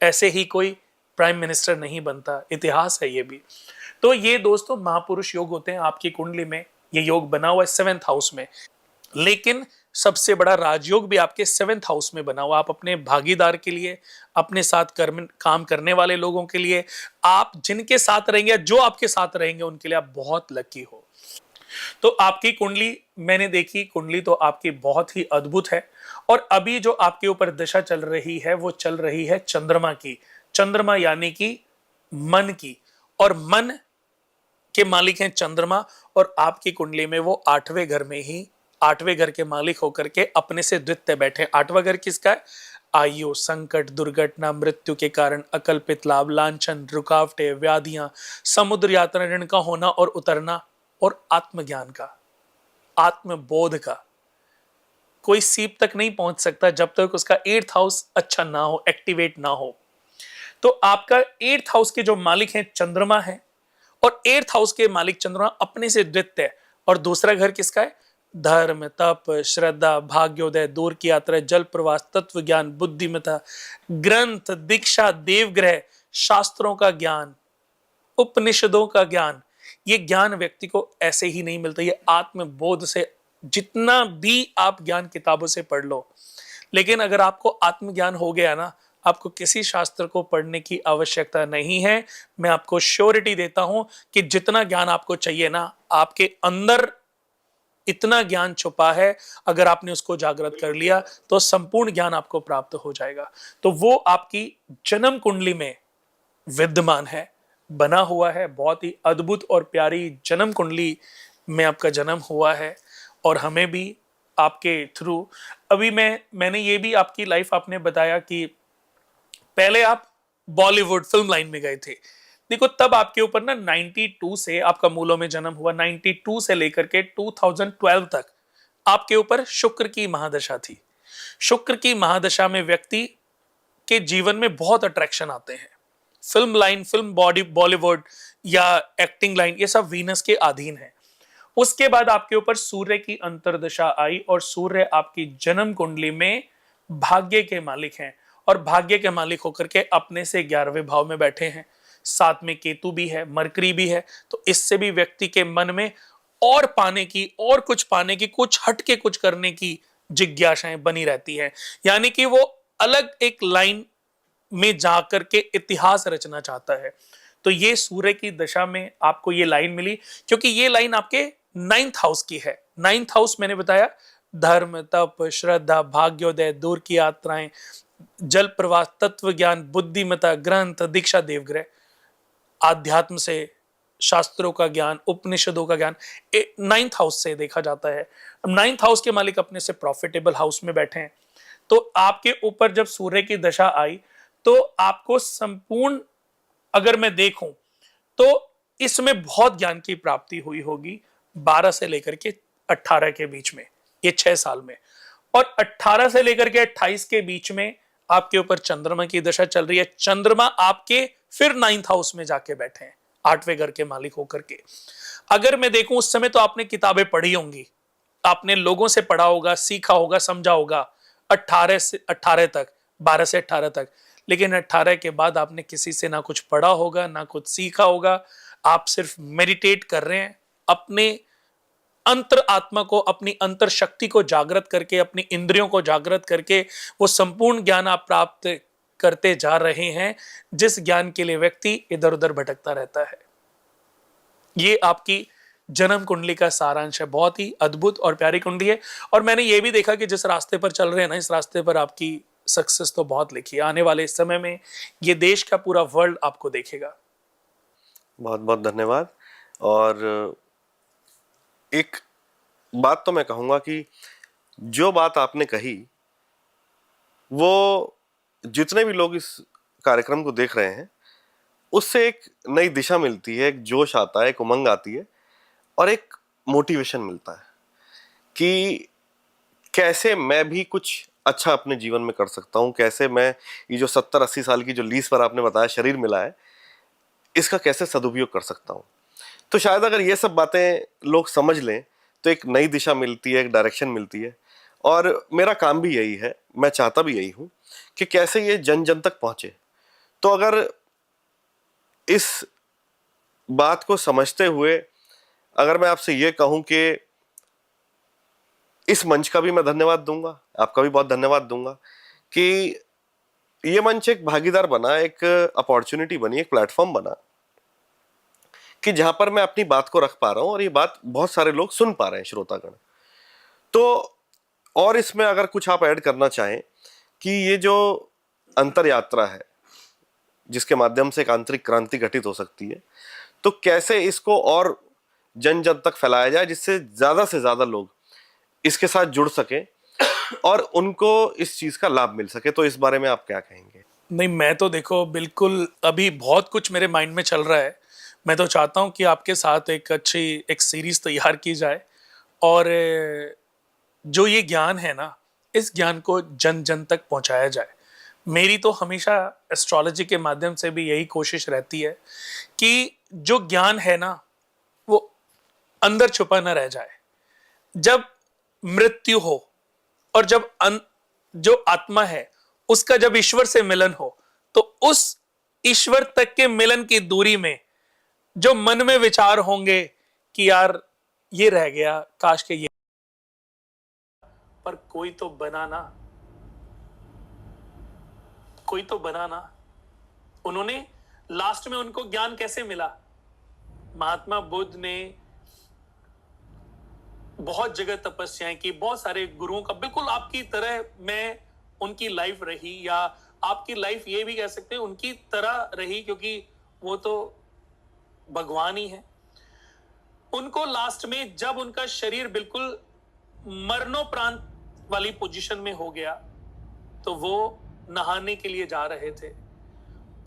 ऐसे ही कोई प्राइम मिनिस्टर नहीं बनता। इतिहास है ये भी। तो ये दोस्तों महापुरुष योग होते हैं। आपकी कुंडली में ये योग बना हुआ है 7th हाउस में, लेकिन सबसे बड़ा राजयोग भी आपके 7th हाउस में बना हुआ। आप अपने भागीदार के लिए, अपने साथ काम करने वाले लोगों के लिए, आप जिनके साथ रहेंगे, जो आपके साथ रहेंगे, उनके लिए आप बहुत लकी हो। तो आपकी कुंडली मैंने देखी, कुंडली तो आपकी बहुत ही अद्भुत है। और अभी जो आपके ऊपर दशा चल रही है वो चल रही है चंद्रमा की। चंद्रमा यानी कि मन की, और मन के मालिक हैं चंद्रमा। और आपकी कुंडली में वो 8वें घर में ही, 8वें घर के मालिक होकर के अपने से द्वितीय बैठे। 8वां घर किसका है? आयु, संकट, दुर्घटना, मृत्यु के कारण अकल्पित लाभ, लांछन, रुकावटें, व्याधियां, समुद्र यात्रा, ऋण का होना और उतरना, और आत्मज्ञान का, आत्मबोध का। कोई सीप तक नहीं पहुंच सकता जब तक उसका 8th हाउस अच्छा ना हो, एक्टिवेट ना हो। तो आपका 8th हाउस के जो मालिक हैं चंद्रमा है, और 8th हाउस के मालिक चंद्रमा अपने से द्वितीय। और दूसरा घर किसका है? धर्म, तप, श्रद्धा, भाग्योदय, दूर की यात्रा, जल प्रवास, तत्व ज्ञान, बुद्धिमत्ता, ग्रंथ, दीक्षा, देवग्रह, शास्त्रों का ज्ञान, उपनिषदों का ज्ञान। ये ज्ञान व्यक्ति को ऐसे ही नहीं मिलता, ये आत्मबोध से। जितना भी आप ज्ञान किताबों से पढ़ लो, लेकिन अगर आपको आत्मज्ञान हो गया ना, आपको किसी शास्त्र को पढ़ने की आवश्यकता नहीं है। मैं आपको श्योरिटी देता हूं कि जितना ज्ञान आपको चाहिए ना, आपके अंदर इतना ज्ञान छुपा है। अगर आपने उसको जागृत कर लिया तो संपूर्ण ज्ञान आपको प्राप्त हो जाएगा। तो वो आपकी जन्म कुंडली में विद्यमान है, बना हुआ है। बहुत ही अद्भुत और प्यारी जन्म कुंडली में आपका जन्म हुआ है। और हमें भी आपके थ्रू, अभी मैंने ये भी आपकी लाइफ आपने बताया कि पहले आप बॉलीवुड फिल्म लाइन में गए थे। देखो तब आपके ऊपर ना 92 से, आपका मूलों में जन्म हुआ 92 से लेकर के 2012 तक आपके ऊपर शुक्र की महादशा थी। शुक्र की महादशा में व्यक्ति के जीवन में बहुत अट्रैक्शन आते हैं। फिल्म लाइन, बॉलीवुड या एक्टिंग लाइन, ये सब वीनस के अधीन है। उसके बाद आपके ऊपर सूर्य की अंतर्दशा आई, और सूर्य आपकी जन्म कुंडली में भाग्य के मालिक हैं, और भाग्य के मालिक होकर के अपने से 11वें भाव में बैठे हैं। साथ में केतु भी है, मरकरी भी है। तो इससे भी व्यक्ति के मन में और पाने की, और कुछ पाने की, कुछ हटके कुछ करने की जिज्ञासाएं बनी रहती है। यानी कि वो अलग एक लाइन में जाकर के इतिहास रचना चाहता है। तो ये सूर्य की दशा में आपको ये लाइन मिली, क्योंकि ये लाइन आपके 9th हाउस की है। 9th हाउस मैंने बताया, धर्म, तप, श्रद्धा, भाग्योदय, दूर की यात्राएं, जल प्रवास, तत्व ज्ञान, बुद्धिमत्ता, ग्रंथ, दीक्षा, देवग्रह, आध्यात्म से, शास्त्रों का ज्ञान, उपनिषदों का ज्ञान, 9th हाउस से देखा जाता है। 9th हाउस के मालिक अपने से प्रॉफिटेबल हाउस में बैठे हैं। तो आपके ऊपर जब सूर्य की दशा आई तो आपको संपूर्ण, अगर मैं देखूं तो इसमें बहुत ज्ञान की प्राप्ति हुई होगी 12 से लेकर के 18 के बीच में, ये 6 साल में। और 18 से लेकर के 28 के बीच में आपके ऊपर चंद्रमा की दशा चल रही है। चंद्रमा आपके फिर 9th हाउस में जाके बैठे हैं, 8वें घर के मालिक होकर के। अगर मैं देखूं उस समय तो आपने किताबें पढ़ी होंगी, आपने लोगों से पढ़ा होगा, सीखा होगा, समझा होगा 18 से 18 तक, 12 से 18 तक। लेकिन 18 के बाद आपने किसी से ना कुछ पढ़ा होगा, ना कुछ सीखा होगा। आप सिर्फ मेडिटेट कर रहे हैं, अपने अंतर आत्मा को, अपनी अंतर शक्ति को जागृत करके, अपनी इंद्रियों को जागृत करके वो संपूर्ण ज्ञान आप प्राप्त करते जा रहे हैं, जिस ज्ञान के लिए व्यक्ति इधर उधर भटकता रहता है। ये आपकी जन्म कुंडली का सारांश है। बहुत ही अद्भुत और प्यारी कुंडली है। और मैंने ये भी देखा कि जिस रास्ते पर चल रहे हैं ना, इस रास्ते पर आपकी सक्सेस तो बहुत लिखी है। आने वाले इस समय में ये देश का पूरा वर्ल्ड आपको देखेगा। बहुत बहुत धन्यवाद। और एक बात तो मैं कहूँगा कि जो बात आपने कही, वो जितने भी लोग इस कार्यक्रम को देख रहे हैं, उससे एक नई दिशा मिलती है, एक जोश आता है, एक उमंग आती है और एक मोटिवेशन मिलता है कि कैसे मैं भी कुछ अच्छा अपने जीवन में कर सकता हूँ, कैसे मैं ये जो 70-80 साल की जो लीज पर आपने बताया शरीर मिला है, इसका कैसे सदुपयोग कर सकता हूँ। तो शायद अगर ये सब बातें लोग समझ लें तो एक नई दिशा मिलती है, एक डायरेक्शन मिलती है। और मेरा काम भी यही है, मैं चाहता भी यही हूँ कि कैसे ये जन जन तक पहुंचे। तो अगर इस बात को समझते हुए अगर मैं आपसे ये कहूं कि इस मंच का भी मैं धन्यवाद दूंगा, आपका भी बहुत धन्यवाद दूंगा कि ये मंच एक भागीदार बना, एक अपॉर्चुनिटी बनी, एक प्लेटफॉर्म बना कि जहां पर मैं अपनी बात को रख पा रहा हूं और ये बात बहुत सारे लोग सुन पा रहे हैं, श्रोतागण। तो और इसमें अगर कुछ आप ऐड करना चाहें कि ये जो अंतर यात्रा है जिसके माध्यम से एक आंतरिक क्रांति घटित हो सकती है, तो कैसे इसको और जन जन तक फैलाया जाए जिससे ज्यादा से ज्यादा लोग इसके साथ जुड़ सके और उनको इस चीज का लाभ मिल सके। तो इस बारे में आप क्या कहेंगे? नहीं, मैं तो देखो बिल्कुल अभी बहुत कुछ मेरे माइंड में चल रहा है। मैं तो चाहता हूँ कि आपके साथ एक अच्छी एक सीरीज तैयार की जाए और जो ये ज्ञान है ना, इस ज्ञान को जन जन तक पहुंचाया जाए। मेरी तो हमेशा एस्ट्रोलॉजी के माध्यम से भी यही कोशिश रहती है कि जो ज्ञान है ना, वो अंदर छुपा ना रह जाए। जब मृत्यु हो और जब जो आत्मा है उसका जब ईश्वर से मिलन हो, तो उस ईश्वर तक के मिलन की दूरी में जो मन में विचार होंगे कि यार ये रह गया, काश के ये, पर कोई तो बनाना, कोई तो बनाना। उन्होंने लास्ट में उनको ज्ञान कैसे मिला? महात्मा बुद्ध ने बहुत जगह तपस्याएं की, बहुत सारे गुरुओं का, बिल्कुल आपकी तरह मैं उनकी लाइफ रही, या आपकी लाइफ ये भी कह सकते हैं उनकी तरह रही, क्योंकि वो तो भगवान ही है। उनको लास्ट में जब उनका शरीर बिल्कुल मरणोप्रांत वाली पोजीशन में हो गया, तो वो नहाने के लिए जा रहे थे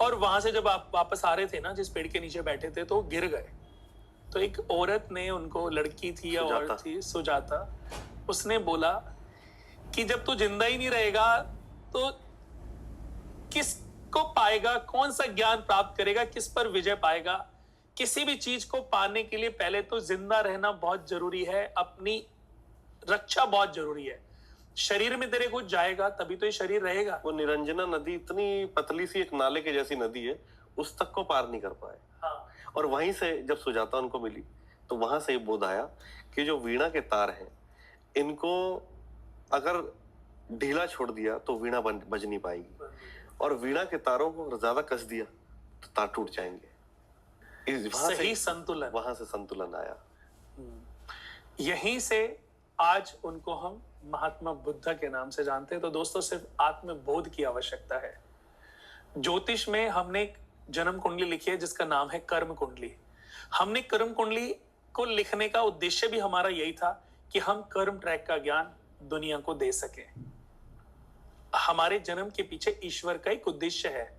और वहां से जब आप वापस आ रहे थे ना, जिस पेड़ के नीचे बैठे थे, तो गिर गए। तो एक औरत ने उनको, लड़की थी या औरत थी, सुजाता, उसने बोला कि जब तू जिंदा ही नहीं रहेगा तो किसको पाएगा, कौन सा ज्ञान प्राप्त करेगा, किस पर विजय पाएगा? किसी भी चीज को पाने के लिए पहले तो जिंदा रहना बहुत जरूरी है, अपनी रक्षा बहुत जरूरी है। शरीर में तेरे कुछ जाएगा तभी तो ये शरीर रहेगा। वो निरंजना नदी इतनी पतली सी एक नाले के जैसी नदी है, उस तक को पार नहीं कर पाए। हाँ। और वहीं से जब सुजाता उनको मिली तो वहां से बोध आया कि जो वीणा के तार हैं, इनको अगर ढीला छोड़ दिया तो वीणा बज नहीं पाएगी, और वीणा के तारों को ज्यादा कस दिया तो तार टूट जाएंगे। सही संतुलन, वहां से संतुलन आया। यहीं से आज उनको हम महात्मा बुद्ध के नाम से जानते हैं। तो दोस्तों, सिर्फ आत्मबोध की आवश्यकता है। ज्योतिष में हमने एक जन्म कुंडली लिखी है जिसका नाम है कर्म कुंडली। हमने कर्म कुंडली को लिखने का उद्देश्य भी हमारा यही था कि हम कर्म ट्रैक का ज्ञान दुनिया को दे सके। हमारे जन्म के पीछे ईश्वर का एक उद्देश्य है,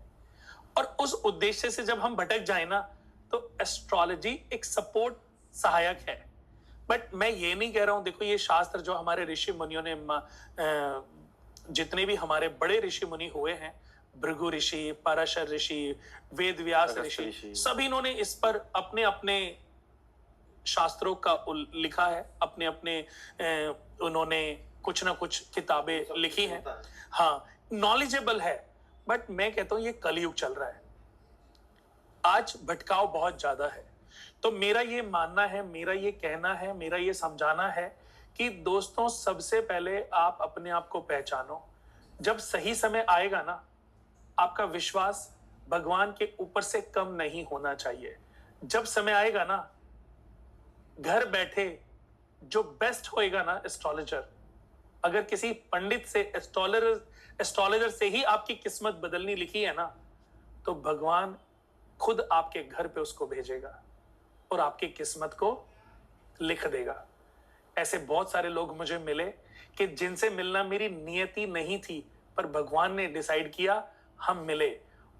और उस उद्देश्य से जब हम भटक जाए ना, तो एस्ट्रोलॉजी एक सपोर्ट सहायक है। बट मैं ये नहीं कह रहा हूं, देखो ये शास्त्र जो हमारे ऋषि मुनियों ने, जितने भी हमारे बड़े ऋषि मुनि हुए हैं, भृगु ऋषि, पराशर ऋषि, वेद व्यास ऋषि, सभी इन्होंने इस पर अपने अपने शास्त्रों का लिखा है, अपने अपने उन्होंने कुछ ना कुछ किताबें लिखी हैं। हाँ, नॉलेजेबल है। बट मैं कहता हूं ये कलयुग चल रहा है, आज भटकाव बहुत ज्यादा है। तो मेरा ये मानना है, मेरा ये कहना है, मेरा ये समझाना है कि दोस्तों, सबसे पहले आप अपने आप को पहचानो। जब सही समय आएगा ना, आपका विश्वास भगवान के ऊपर से कम नहीं होना चाहिए। जब समय आएगा ना, घर बैठे जो बेस्ट होएगा ना एस्ट्रोलॉजर, अगर किसी पंडित से एस्ट्रोलॉजर से ही आपकी किस्मत बदलनी लिखी है ना, तो भगवान खुद आपके घर पे उसको भेजेगा और आपकी किस्मत को लिख देगा। ऐसे बहुत सारे लोग मुझे मिले कि जिनसे मिलना मेरी नियति नहीं थी, पर भगवान ने डिसाइड किया हम मिले,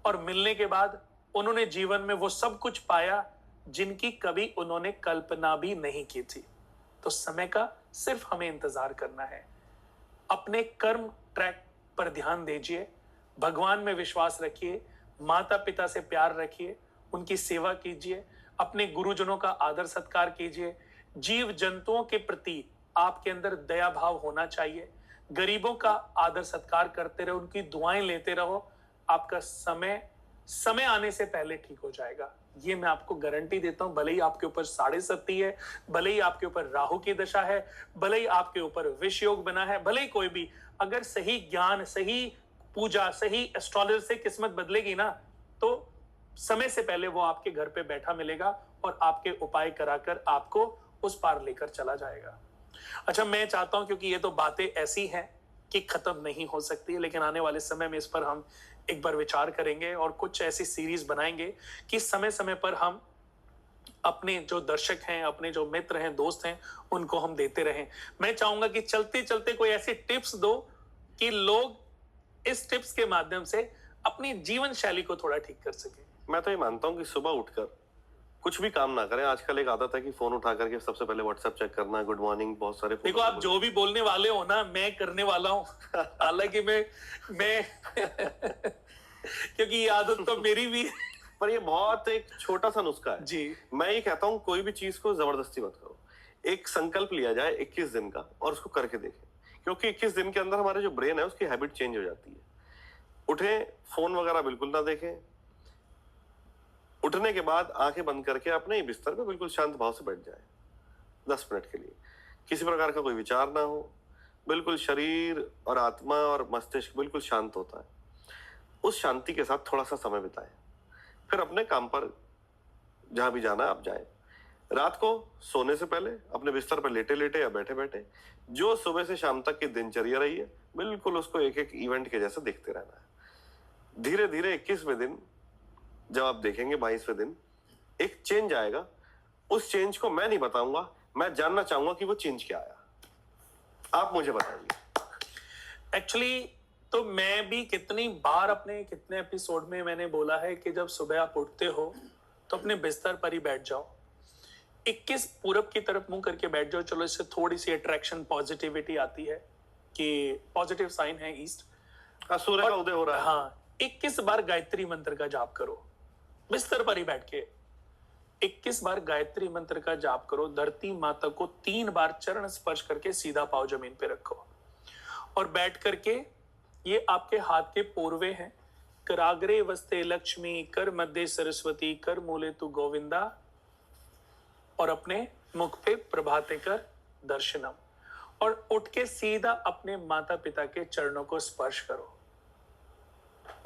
और मिलने के बाद उन्होंने जीवन में वो सब कुछ पाया जिनकी कभी उन्होंने कल्पना भी नहीं की थी। तो समय का सिर्फ हमें इंतजार करना है। अपने कर्म ट्रैक पर ध्यान दीजिए, भगवान में विश्वास रखिए, माता पिता से प्यार रखिए, उनकी सेवा कीजिए, अपने गुरुजनों का आदर सत्कार कीजिए, जीव जंतुओं के प्रति आपके अंदर दया भाव होना चाहिए, गरीबों का आदर सत्कार करते रहो, उनकी दुआएं लेते रहो। आपका समय आने से पहले ठीक हो जाएगा, ये मैं आपको गारंटी देता हूं। भले ही आपके ऊपर 7.5 है, भले ही आपके ऊपर राहु की दशा है, भले ही आपके ऊपर विष योग बना है, भले ही कोई भी, अगर सही ज्ञान, सही पूजा, सही एस्ट्रोलॉजर से किस्मत बदलेगी ना, तो समय से पहले वो आपके घर पे बैठा मिलेगा और आपके उपाय कराकर आपको उस पार लेकर चला जाएगा। अच्छा, मैं चाहता हूं, क्योंकि ये तो बातें ऐसी हैं कि खत्म नहीं हो सकती, लेकिन आने वाले समय में इस पर हम एक बार विचार करेंगे और कुछ ऐसी सीरीज बनाएंगे कि समय समय पर हम अपने जो दर्शक हैं, अपने जो मित्र हैं, दोस्त हैं, उनको हम देते रहें। मैं चाहूंगा कि चलते चलते कोई ऐसी टिप्स दो कि लोग इस टिप्स के माध्यम से अपनी जीवन शैली को थोड़ा ठीक कर सके। मैं तो ये मानता हूँ कि सुबह उठकर कुछ भी काम ना करें। आजकल एक आदत है कि फोन उठा करके सबसे पहले व्हाट्सएप चेक करना, गुड मॉर्निंग, बहुत सारे देखो, आप जो भी बोलने वाले हो ना, मैं करने वाला हूं। हालांकि मैं क्योंकि ये आदत तो मेरी भी है। पर ये बहुत एक छोटा सा नुस्खा है जी। मैं ये कहता हूँ कोई भी चीज को जबरदस्ती मत करो। एक संकल्प लिया जाए 21 दिन का और उसको करके देखें, क्योंकि 21 दिन के अंदर हमारे जो ब्रेन है उसकी हैबिट चेंज हो जाती है। उठे, फोन वगैरह बिल्कुल ना देखें। उठने के बाद आंखें बंद करके अपने ही बिस्तर पे बिल्कुल शांत भाव से बैठ जाए 10 मिनट के लिए। किसी प्रकार का कोई विचार ना हो, बिल्कुल शरीर और आत्मा और मस्तिष्क बिल्कुल शांत होता है। उस शांति के साथ थोड़ा सा समय बिताएं, फिर अपने काम पर जहां भी जाना है आप जाएं। रात को सोने से पहले अपने बिस्तर पर लेटे लेटे या बैठे बैठे जो सुबह से शाम तक की दिनचर्या रही है, बिल्कुल उसको एक एक इवेंट के जैसा देखते रहना है। धीरे धीरे 21वें दिन जब आप देखेंगे, 22वें दिन एक चेंज आएगा। उस चेंज को मैं नहीं बताऊंगा, मैं जानना चाहूंगा कि वो चेंज क्या आया। आप मुझे बताइए। एक्चुअली तो मैं भी कितनी बार अपने कितने एपिसोड में मैंने बोला है कि जब सुबह आप उठते हो तो अपने बिस्तर पर ही बैठ जाओ, 21 पूरब की तरफ मुंह करके बैठ जाओ। चलो, इससे थोड़ी सी अट्रैक्शन, पॉजिटिविटी आती है कि पॉजिटिव साइन है ईस्ट, सूर्य का उदय हो रहा है। हाँ, 21 बार गायत्री मंत्र का जाप करो बिस्तर पर ही बैठ के। 21 बार गायत्री मंत्र का जाप करो। धरती माता को 3 बार चरण स्पर्श करके सीधा पांव जमीन पे रखो और बैठ करके, ये आपके हाथ के पोरवे हैं, कराग्रे वस्ते लक्ष्मी, कर मध्य सरस्वती, कर मूले तु गोविंदा, और अपने मुख पे प्रभाते कर दर्शनम, और उठ के सीधा अपने माता पिता के चरणों को स्पर्श करो,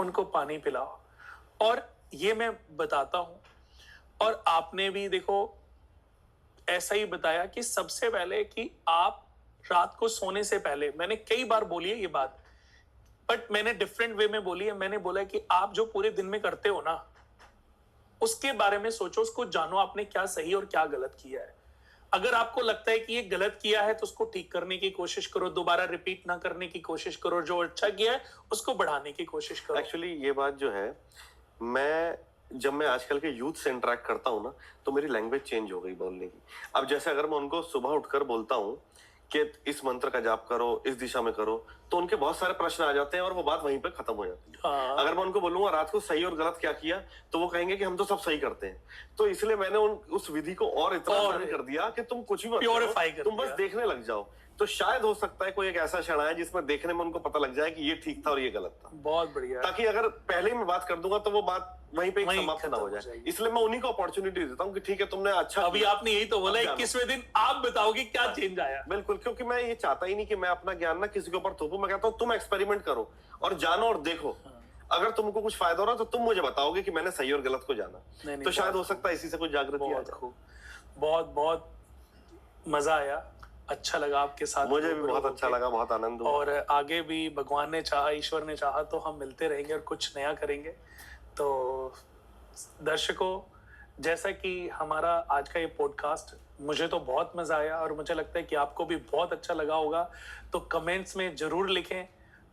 उनको पानी पिलाओ। और ये मैं बताता हूं, और आपने भी देखो ऐसा ही बताया कि सबसे पहले कि आप रात को सोने से पहले, मैंने कई बार बोली है ये बात, बट मैंने डिफरेंट वे में बोली है। मैंने बोला है कि आप जो पूरे दिन में करते हो ना, उसके बारे में सोचो, उसको जानो, आपने क्या सही और क्या गलत किया है। अगर आपको लगता है कि ये गलत किया है तो उसको ठीक करने की कोशिश करो, दोबारा रिपीट ना करने की कोशिश करो, जो अच्छा किया है उसको बढ़ाने की कोशिश करो। एक्चुअली ये बात जो है, जब मैं आजकल के यूथ से इंटरेक्ट करता हूँ ना, तो मेरी लैंग्वेज चेंज हो गई बोलने की। अब जैसे अगर मैं उनको सुबह उठकर बोलता हूँ कि इस मंत्र का जाप करो, इस दिशा में करो, तो उनके बहुत सारे प्रश्न आ जाते हैं और वो बात वहीं पे खत्म हो जाती है। हाँ। अगर मैं उनको बोलूंगा रात को सही और गलत क्या किया, तो वो कहेंगे कि हम तो सब सही करते हैं। तो इसलिए मैंने उस विधि को और इतना आसान कर दिया कि तुम कुछ भी मत करो, तुम बस देखने लग जाओ। तो शायद हो सकता है कोई एक ऐसा क्षण आए जिसमें देखने में उनको पता लग जाए कि ये ठीक था और ये गलत था। बहुत बढ़िया। ताकि अगर पहले ही मैं बात कर दूंगा तो वो बात वहीं पे समाप्त ना हो जाए। इसलिए मैं उन्हीं को अपॉर्चुनिटी देता हूँ कि ठीक है, तुमने अच्छा, अभी आपने यही तो बोला 21वें दिन आप बताओगे क्या चेंज आया। बिल्कुल, क्योंकि मैं ये चाहता ही नहीं कि मैं अपना ज्ञान ना किसी के ऊपर थोपूं। मैं कहता हूँ तुम एक्सपेरिमेंट करो और जानो और देखो। अगर तुमको कुछ फायदा हो रहा तो तुम मुझे बताओगे कि मैंने सही और गलत को जाना। तो शायद हो सकता है इसी से कुछ जागृति आ जाए। बहुत बहुत मजा आया, अच्छा लगा आपके साथ। मुझे भी बहुत अच्छा लगा, बहुत आनंद हुआ। और आगे भी भगवान ने चाहा, ईश्वर ने चाहा तो हम मिलते रहेंगे और कुछ नया करेंगे। तो दर्शकों, जैसा कि हमारा आज का ये पॉडकास्ट, मुझे तो बहुत मजा आया और मुझे लगता है कि आपको भी बहुत अच्छा लगा होगा। तो कमेंट्स में जरूर लिखें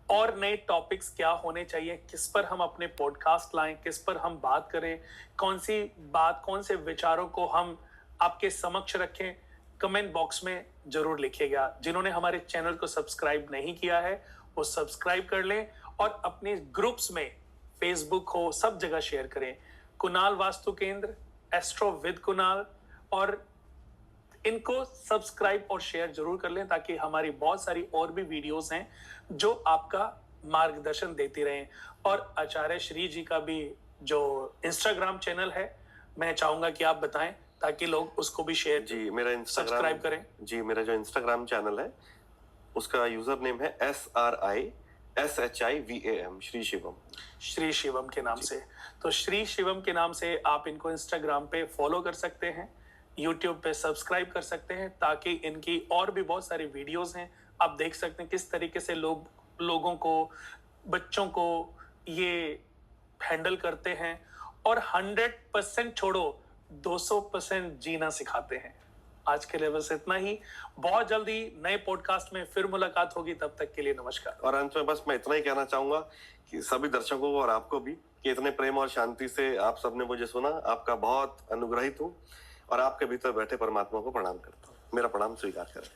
और नए टॉपिक्स क्या होने चाहिए, किस पर हम अपने पॉडकास्ट लाएं, किस पर हम बात करें, कौन सी बात, कौन से विचारों को हम आपके समक्ष रखें, कमेंट बॉक्स में जरूर लिखिएगा। जिन्होंने हमारे चैनल को सब्सक्राइब नहीं किया है वो सब्सक्राइब कर लें और अपने ग्रुप्स में, फेसबुक हो, सब जगह शेयर करें। कुणाल वास्तु केंद्र, एस्ट्रो विद कुणाल, और इनको सब्सक्राइब और शेयर जरूर कर लें ताकि हमारी बहुत सारी और भी वीडियोस हैं जो आपका मार्गदर्शन देती रहें। और आचार्य श्री जी का भी जो इंस्टाग्राम चैनल है, मैं चाहूंगा कि आप बताएं ताकि लोग उसको भी शेयर, जी मेरा इंस्टाग्राम, सब्सक्राइब करें। जी मेरा जो इंस्टाग्राम चैनल है उसका यूजर नेम है SRISHIVAM, श्री शिवम, श्री शिवम के नाम से। तो श्री शिवम के नाम से आप इनको इंस्टाग्राम पे फॉलो कर सकते हैं, यूट्यूब पे सब्सक्राइब कर सकते हैं ताकि इनकी और भी बहुत सारी वीडियोस हैं, आप देख सकते हैं किस तरीके से लोगों को, बच्चों को ये हैंडल करते हैं और 100% छोड़ो 200% जीना सिखाते हैं। आज के लिए बस इतना ही। बहुत जल्दी नए पॉडकास्ट में फिर मुलाकात होगी, तब तक के लिए नमस्कार। और अंत में बस मैं इतना ही कहना चाहूंगा कि सभी दर्शकों को और आपको भी कि इतने प्रेम और शांति से आप सबने मुझे सुना, आपका बहुत अनुग्रहित हूँ और आपके भीतर बैठे परमात्मा को प्रणाम करता हूँ। मेरा प्रणाम स्वीकार करें।